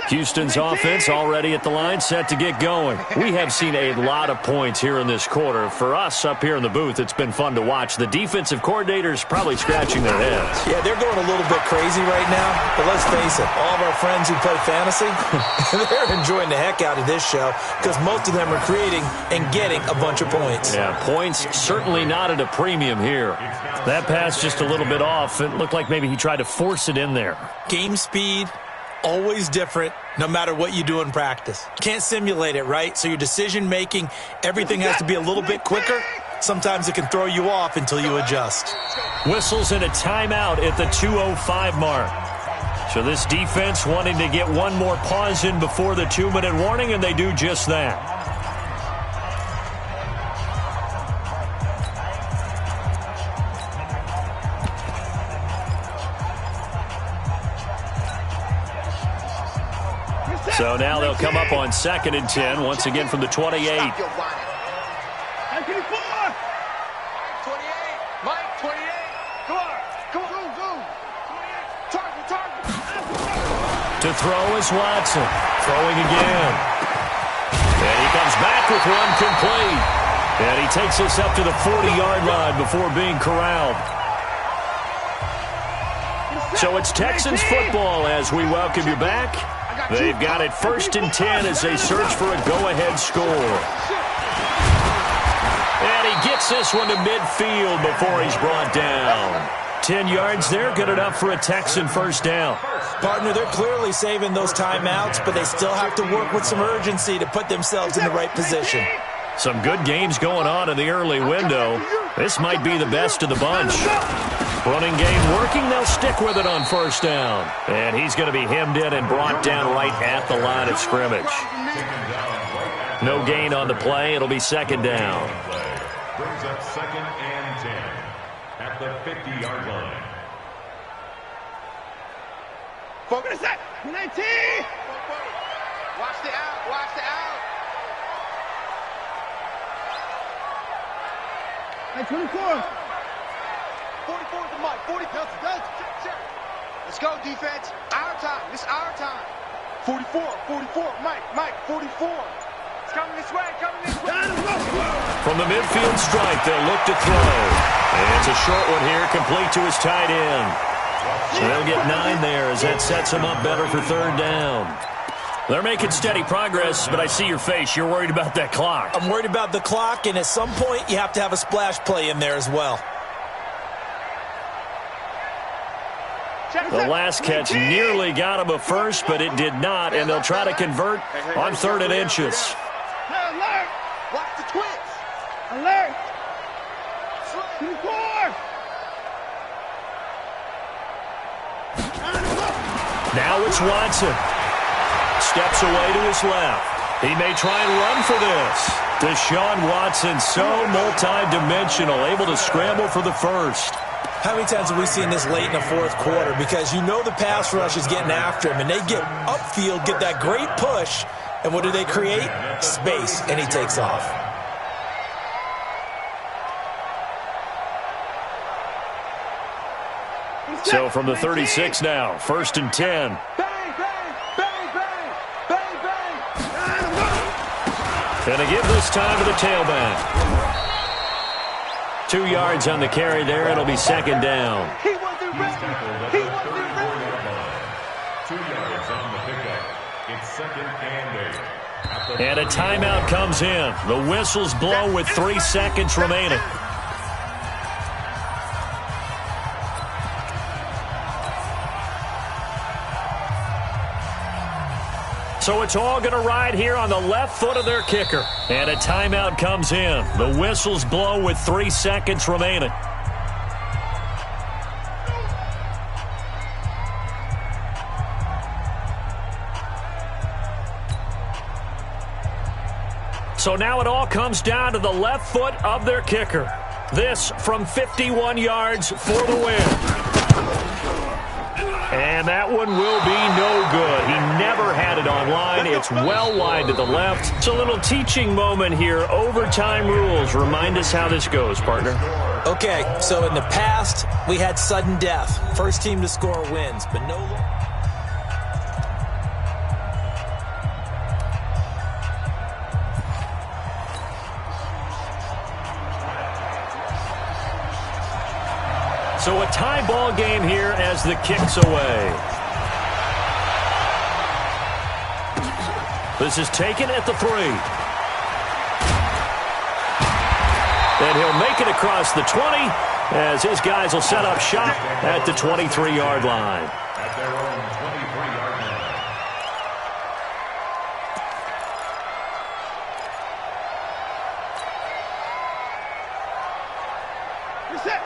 Houston's offense already at the line, set to get going. We have seen a lot of points here in this quarter. For us up here in the booth, it's been fun to watch. The defensive coordinators probably scratching their heads. Yeah, they're going a little bit crazy right now, but let's face it, all of our friends who play fantasy, they're enjoying the heck out of this show because most of them are creating and getting a bunch of points. Yeah, points certainly not at a premium here. That pass just a little bit off. It looked like maybe he tried to force it in there. Game speed, always different, no matter what you do in practice. Can't simulate it, right? So your decision-making, everything has to be a little bit quicker. Sometimes it can throw you off until you adjust. Whistles in a timeout at the 2:05 mark. So this defense wanting to get one more pause in before the 2-minute warning, and they do just that. So now they'll come up on 2nd and 10, once again from the 28. 28. Mike, 28. Come on. Go. 28. Target. To throw is Watson. Throwing again. And he comes back with one complete. And he takes us up to the 40-yard line before being corralled. So it's Texans football as we welcome you back. They've got it 1st and 10 as they search for a go-ahead score. And he gets this one to midfield before he's brought down. 10 yards there, good enough for a Texan first down. Partner, they're clearly saving those timeouts, but they still have to work with some urgency to put themselves in the right position. Some good games going on in the early window. This might be the best of the bunch. Running game working, they'll stick with it on first down. And he's going to be hemmed in and brought down right at the line of scrimmage. No gain on the play, it'll be 2nd down. Brings up 2nd and 10 at the 50-yard line. Focus that. 19. Watch the out. 24. 44 to Mike. 40 pounds. Let's go, defense. Our time. This is our time. 44. Mike, 44. It's coming this way. From the midfield stripe, they'll look to throw. And it's a short one here, complete to his tight end. So they'll get 9 there as that sets them up better for 3rd down. They're making steady progress, but I see your face. You're worried about that clock. I'm worried about the clock, and at some point, you have to have a splash play in there as well. The last catch nearly got him a first, but it did not, and they'll try to convert on 3rd and inches. Alert! Watch the twins! Alert! 24! Now it's Watson. Steps away to his left. He may try and run for this. Deshaun Watson, so multi-dimensional, able to scramble for the first. How many times have we seen this late in the 4th quarter? Because you know the pass rush is getting after him, and they get upfield, get that great push, and what do they create? Space, and he takes off. So from the 36 now, 1st and 10. And to give this time to the tailback. 2 yards on the carry there. It'll be 2nd down. He's tackled at the 34-yard line. 2 yards on the pickup. It's 2nd and 8. And a timeout comes in. The whistles blow with 3 seconds remaining. So it's all going to ride here on the left foot of their kicker. And a timeout comes in. The whistles blow with 3 seconds remaining. So now it all comes down to the left foot of their kicker. This from 51 yards for the win. And that one will be no good. He never had it on line. It's well wide to the left. It's a little teaching moment here. Overtime rules. Remind us how this goes, partner. Okay, so in the past, we had sudden death. First team to score wins, but no. So a tie ball game here as the kick's away. This is taken at the 3. And he'll make it across the 20 as his guys will set up shop at the 23-yard line. At their own 23-yard line.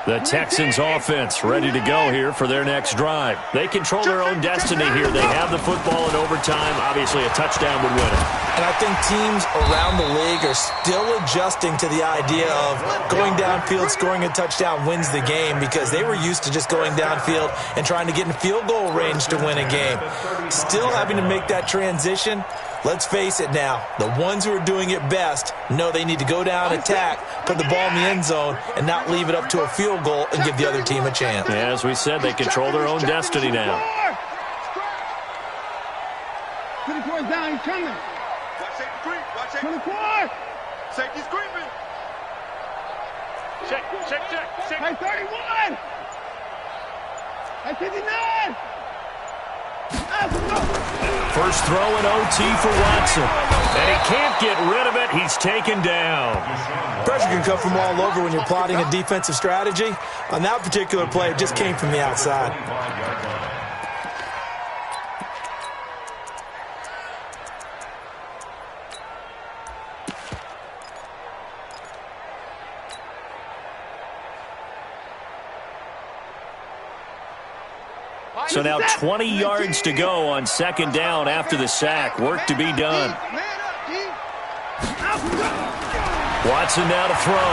The Texans offense ready to go here for their next drive. They control their own destiny here. They have the football in overtime. Obviously, a touchdown would win it. And I think teams around the league are still adjusting to the idea of going downfield, scoring a touchdown wins the game, because they were used to just going downfield and trying to get in field goal range to win a game. Still having to make that transition. Let's face it now, the ones who are doing it best know they need to go down, attack, put the ball in the end zone, and not leave it up to a field goal and give the other team a chance. Yeah, as we said, they control their own destiny now. 24 is down, he's coming. Watch safety creep, watch safety. 24! Safety's creeping. Check. Hey, 31! Hey, 59! First throw in OT for Watson. And he can't get rid of it. He's taken down. Pressure can come from all over when you're plotting a defensive strategy. On that particular play, it just came from the outside. So now 20 yards to go on second down after the sack. Work to be done. Watson now to throw.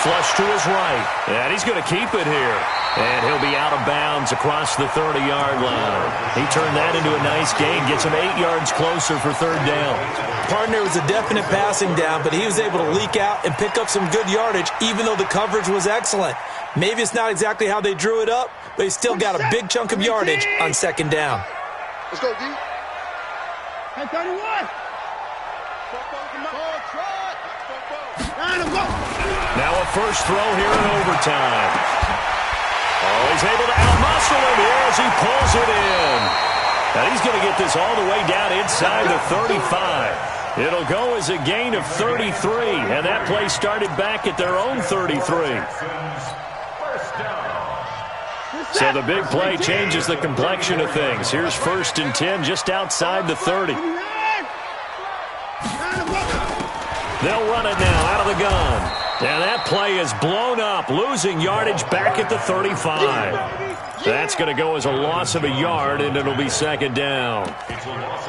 Flush to his right. And he's going to keep it here. And he'll be out of bounds across the 30-yard line. He turned that into a nice gain. Gets him 8 yards closer for third down. Partner was a definite passing down, but he was able to leak out and pick up some good yardage, even though the coverage was excellent. Maybe it's not exactly how they drew it up, but he still got a big chunk of yardage on second down. Let's go, D. Hey, 31. Now a first throw here in overtime. Oh, he's able to outmuscle him here as he pulls it in. And he's going to get this all the way down inside the 35. It'll go as a gain of 33, and that play started back at their own 33. So the big play changes the complexion of things. Here's 1st and 10 just outside the 30. They'll run it now out of the gun. And that play is blown up, losing yardage back at the 35. That's going to go as a loss of a yard, and it'll be second down.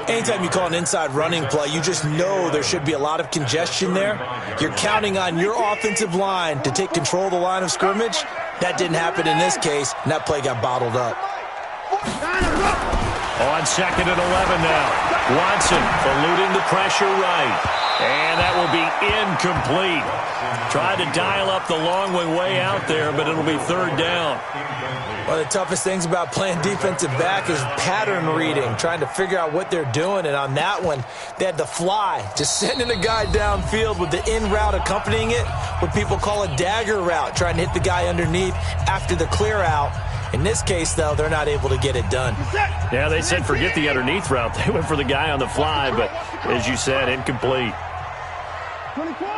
Anytime you call an inside running play, you just know there should be a lot of congestion there. You're counting on your offensive line to take control of the line of scrimmage. That didn't happen in this case, and that play got bottled up. On second and 11 now. Watson eluding the pressure right. And that will be incomplete. Tried to dial up the long way out there, but it'll be third down. One of the toughest things about playing defensive back is pattern reading, trying to figure out what they're doing. And on that one, they had the fly, just sending a guy downfield with the in route accompanying it, what people call a dagger route, trying to hit the guy underneath after the clear out. In this case, though, they're not able to get it done. Yeah, they said forget the underneath route. They went for the guy on the fly, but as you said, incomplete. 24!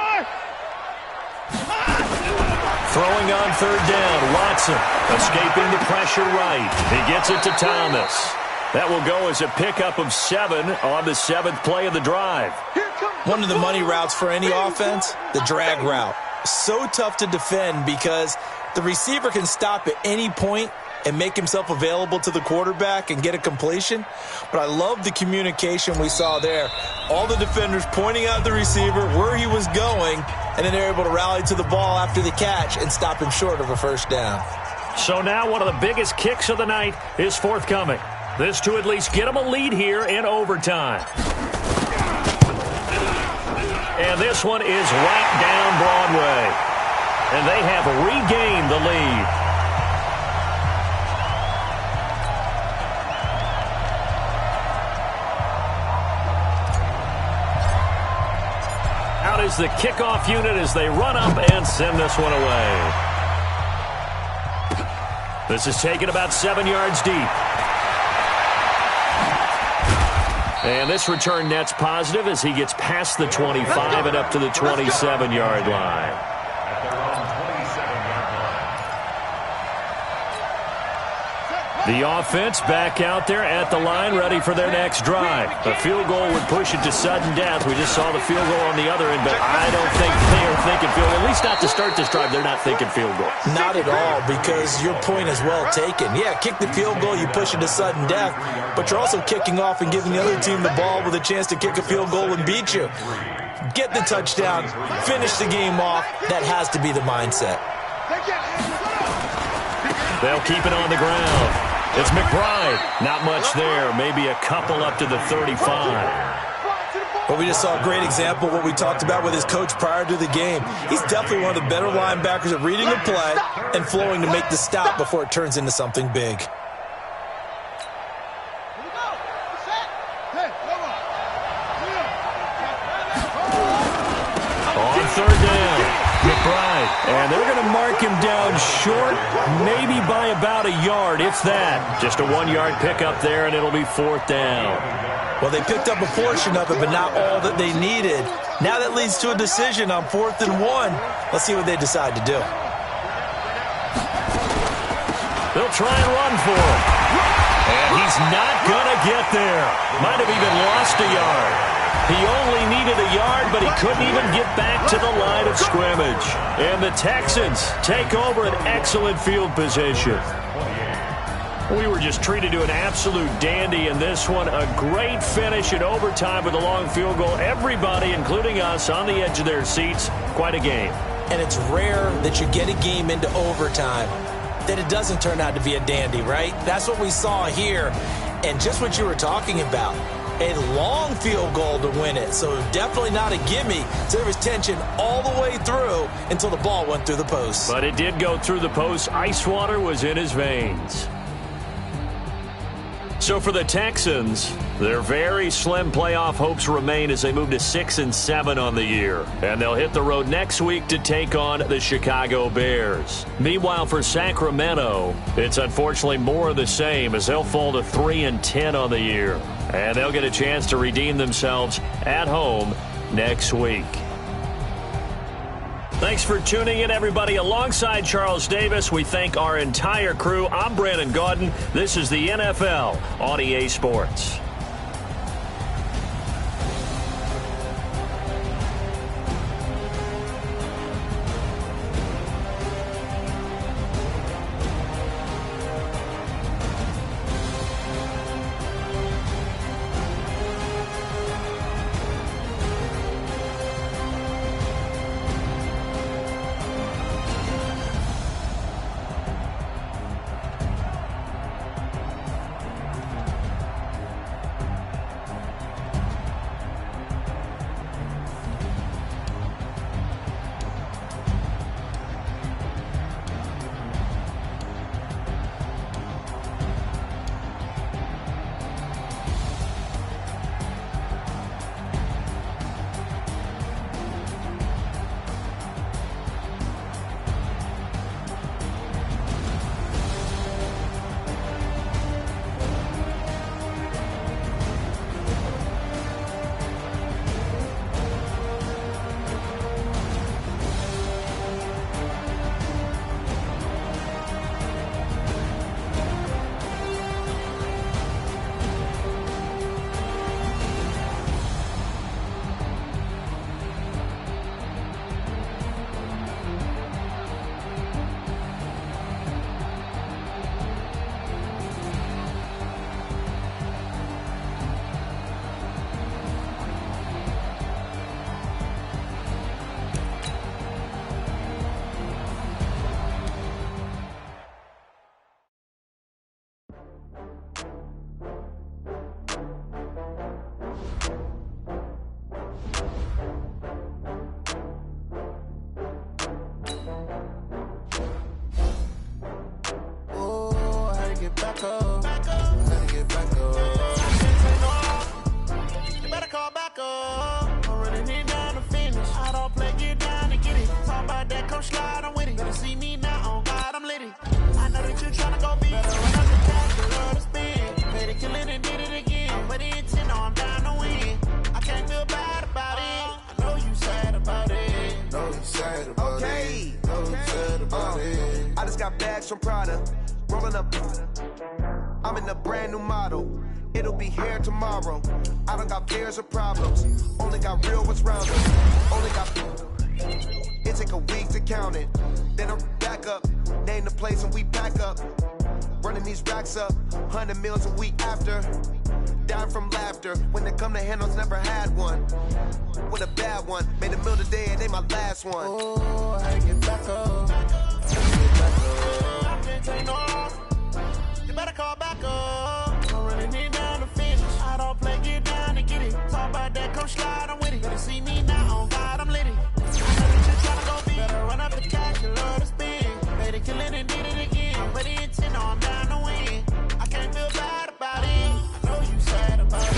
Throwing on third down, Watson escaping the pressure right. He gets it to Thomas. That will go as a pickup of 7 on the 7th play of the drive. One of the money routes for any offense, the drag route. So tough to defend because the receiver can stop at any point and make himself available to the quarterback and get a completion. But I love the communication we saw there. All the defenders pointing out the receiver, where he was going, and then they're able to rally to the ball after the catch and stop him short of a first down. So now one of the biggest kicks of the night is forthcoming. This to at least get them a lead here in overtime. And this one is right down Broadway. And they have regained the lead. Out is the kickoff unit as they run up and send this one away. This is taken about 7 yards deep. And this return net's positive as he gets past the 25 and up to the 27-yard line. The offense back out there at the line, ready for their next drive. A field goal would push it to sudden death. We just saw the field goal on the other end, but I don't think they are thinking field goal. At least not to start this drive. They're not thinking field goal. Not at all, because your point is well taken. Yeah, kick the field goal, you push it to sudden death, but you're also kicking off and giving the other team the ball with a chance to kick a field goal and beat you. Get the touchdown, finish the game off. That has to be the mindset. They'll keep it on the ground. It's McBride. Not much there. Maybe a couple up to the 35. But we just saw a great example of what we talked about with his coach prior to the game. He's definitely one of the better linebackers at reading a play and flowing to make the stop before it turns into something big. On third down, McBride. And they're going to mark him down short, maybe by about a yard, if that. Just a 1-yard pickup there, and it'll be fourth down. Well, they picked up a portion of it, but not all that they needed. Now that leads to a decision on 4th and 1. Let's see what they decide to do. They'll try and run for him. And he's not going to get there. Might have even lost a yard. He only needed a yard, but he couldn't even get back to the line of scrimmage. And the Texans take over an excellent field position. We were just treated to an absolute dandy in this one. A great finish in overtime with a long field goal. Everybody, including us, on the edge of their seats. Quite a game. And it's rare that you get a game into overtime that it doesn't turn out to be a dandy, right? That's what we saw here. And just what you were talking about. A long field goal to win it, so definitely not a gimme. So there was tension all the way through until the ball went through the post. But it did go through the post. Ice water was in his veins. So for the Texans, their very slim playoff hopes remain as they move to 6-7 on the year. And they'll hit the road next week to take on the Chicago Bears. Meanwhile, for Sacramento, it's unfortunately more of the same as they'll fall to 3-10 on the year. And they'll get a chance to redeem themselves at home next week. Thanks for tuning in, everybody. Alongside Charles Davis, we thank our entire crew. I'm Brandon Gaudin. This is the NFL on EA Sports. Slide, I'm with it. Better see me now, on God, I'm litty. I know that you're trying to bags from Prada. Rolling up. I'm in a brand new model. It'll be here tomorrow. I don't got fears or problems. Only got real what's round us. Only got. It take a week to count it. Then I'm back up. Name the place and we pack up. Running these racks up. 100 meals a week after. Dying from laughter. When they come to handles, never had one. With a bad one. Made a meal today and they my last one. Oh, I get back up. I can't take no. You better call back up. I'm running it down the finish. I don't play, get down and get it. Talk about that, come slide, I'm with it. Better see me now, on God, I'm lit it. I know that you're trying to go big. Better run up the cash, you love to spend. Made it, kill it, and did it again. But the intent, no, I'm down to win. I can't feel bad about it. I know you sad about it.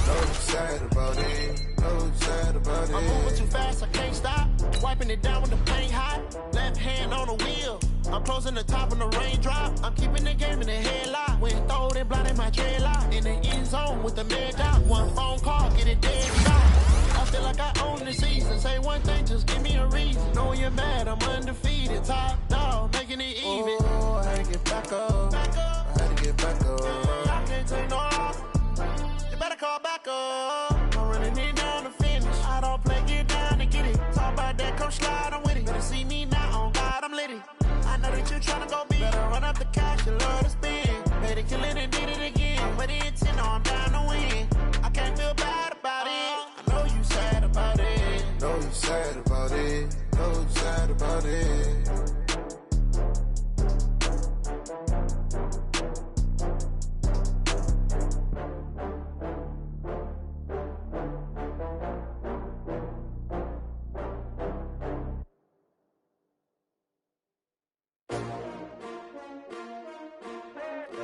Know you sad about it. Know you sad about it. I'm moving too fast, I can't stop. Wiping it down with the paint hot. Left hand on the wheel. I'm closing the top when the raindrop. I'm keeping the game in the headlock. When throwed and blinded my dreadlock. In the end zone with the mid dot. One phone call, get it dead stop. I feel like I own the season. Say one thing, just give me a reason. Know you're mad, I'm undefeated. Top dog, making it even. Oh, I had to get back up. I had to get back up. I can't take no off. You better call back up. I'm running it down to finish. I don't play, get down and get it. Talk about that, come slide, I'm with it. Better see me now, on God, I'm lit it. I know that you're trying to go big. Better run up the cash, you love to spend. Made it, kill it, and did it again. But the intent, no, I'm down to win. I can't feel bad about it. I know you sad about it. Know you sad about it. Know you sad about it.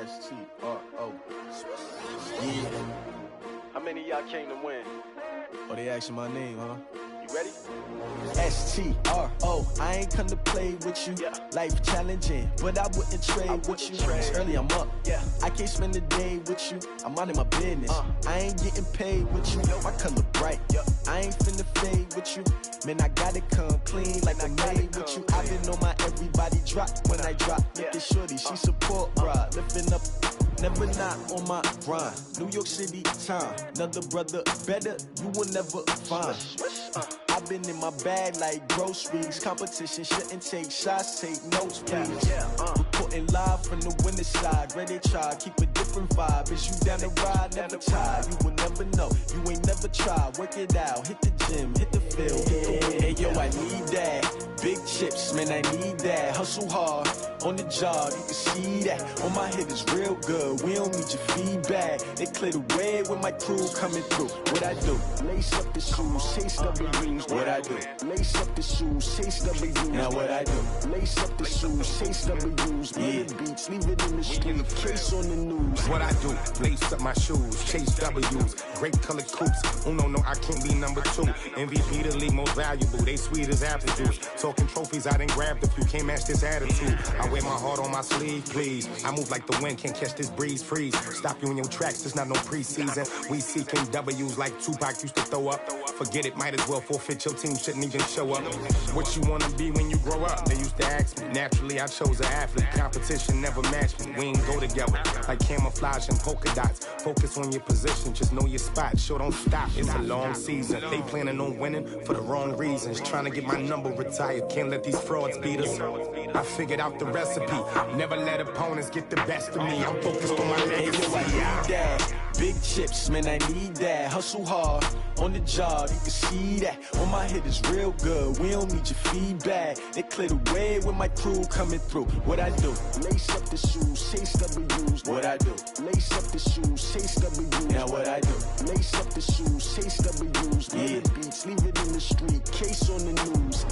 S-T-R-O. Yeah. How many of y'all came to win? Oh, they asking my name, huh? You ready? S-T-R-O, I ain't come to play with you. Yeah. Life challenging, but I wouldn't trade with you. It's early, I'm up. Yeah. I can't spend the day with you. I'm minding my business. I ain't getting paid with you. My color bright. I ain't finna fade with you. Man, I gotta come clean like I'm made with you. I've been on my everybody drop when I drop. Look at shorty, she support ride. Lifting up, never not on my grind. New York City time. Another brother better, you will never find. I've been in my bag like groceries. Competition shouldn't take shots, take notes, please. Reporting live from the winning side. Ready to try, keep a different vibe. Is you down the ride, never tired. You will never know, you ain't never tried. Work it out, hit the gym, hit the field, hit the wind. Hey yo, I need that. Big chips, man, I need that. Hustle hard, on the job, you can see that. On my head is real good, we don't need your feedback. They clear the way with my crew coming through. What I do? Lace up the shoes, chase W's. What I do? Lace up the shoes, chase W's. Now what I do? Lace up the shoes, chase W's. Yeah. Beats, leave it in the street, case on the news. What I do? Lace up my shoes, chase W's. Great colored coops. Oh no, I can't be number 2. MVP the league most valuable. They sweet as apple juice. Talking trophies, I done grabbed a few. Can't match this attitude. I wear my heart on my sleeve, please. I move like the wind, can't catch this breeze. Freeze. Stop you in your tracks. There's not no preseason. We seeking W's like Tupac used to throw up. Forget it, might as well forfeit. Your team shouldn't even show up. What you wanna be when you grow up? They used to ask me. Naturally, I chose an athlete. Competition never matched me. We ain't go together like camouflage and polka dots. Focus on your position, just know your spot. Sure, don't stop. It's a long season. They planning on winning for the wrong reasons. Trying to get my number retired. Can't let these frauds beat us. I figured out the recipe. Never let opponents get the best of me. I'm focused on my legacy. Big chips, man, I need that. Hustle hard, on the job, you can see that. On my head is real good, we don't need your feedback. They clear the way with my crew coming through. What I do? Lace up the shoes, chase W's. What I do? Lace up the shoes, chase W's. Now what I do? Lace up the shoes, chase W's. Yeah. Beats, leave it in the street, case on the news.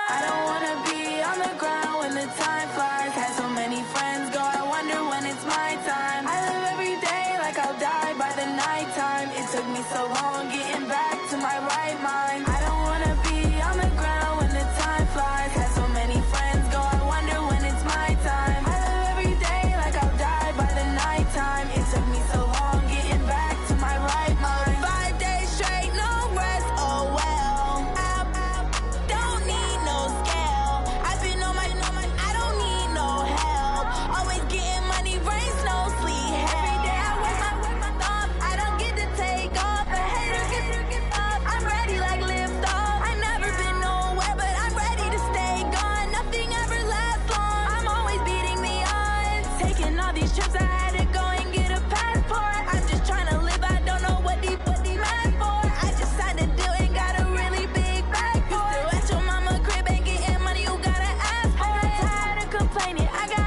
I don't wanna be on the ground when the time flies. Had so many friends go, I wonder when it's my time. I live every day like I'll die by the nighttime. It took me so long getting back to my right mind. I don't wanna be on the ground when the time flies. Had so many friends go, I wonder when it's my time. I live every day like I'll die by the nighttime. It took me so long getting back to my right mind. 5 days straight, no rest, oh well. Don't need no scale. I've been on my, I don't need no help. Always getting money, rains, no sleep. Every day I work my thumb. I don't get to take off. The haters get up. I'm ready like lift off. I never been nowhere, but I'm ready to stay gone. Nothing ever lasts long. I'm always beating the odds. Taking all these trips, I had to go and get a passport. I'm just trying to live. I don't know what they mad for. I just signed a deal and got a really big bag for it. You still at your mama crib and getting money, you gotta ask for it. I'm tired of complaining. I got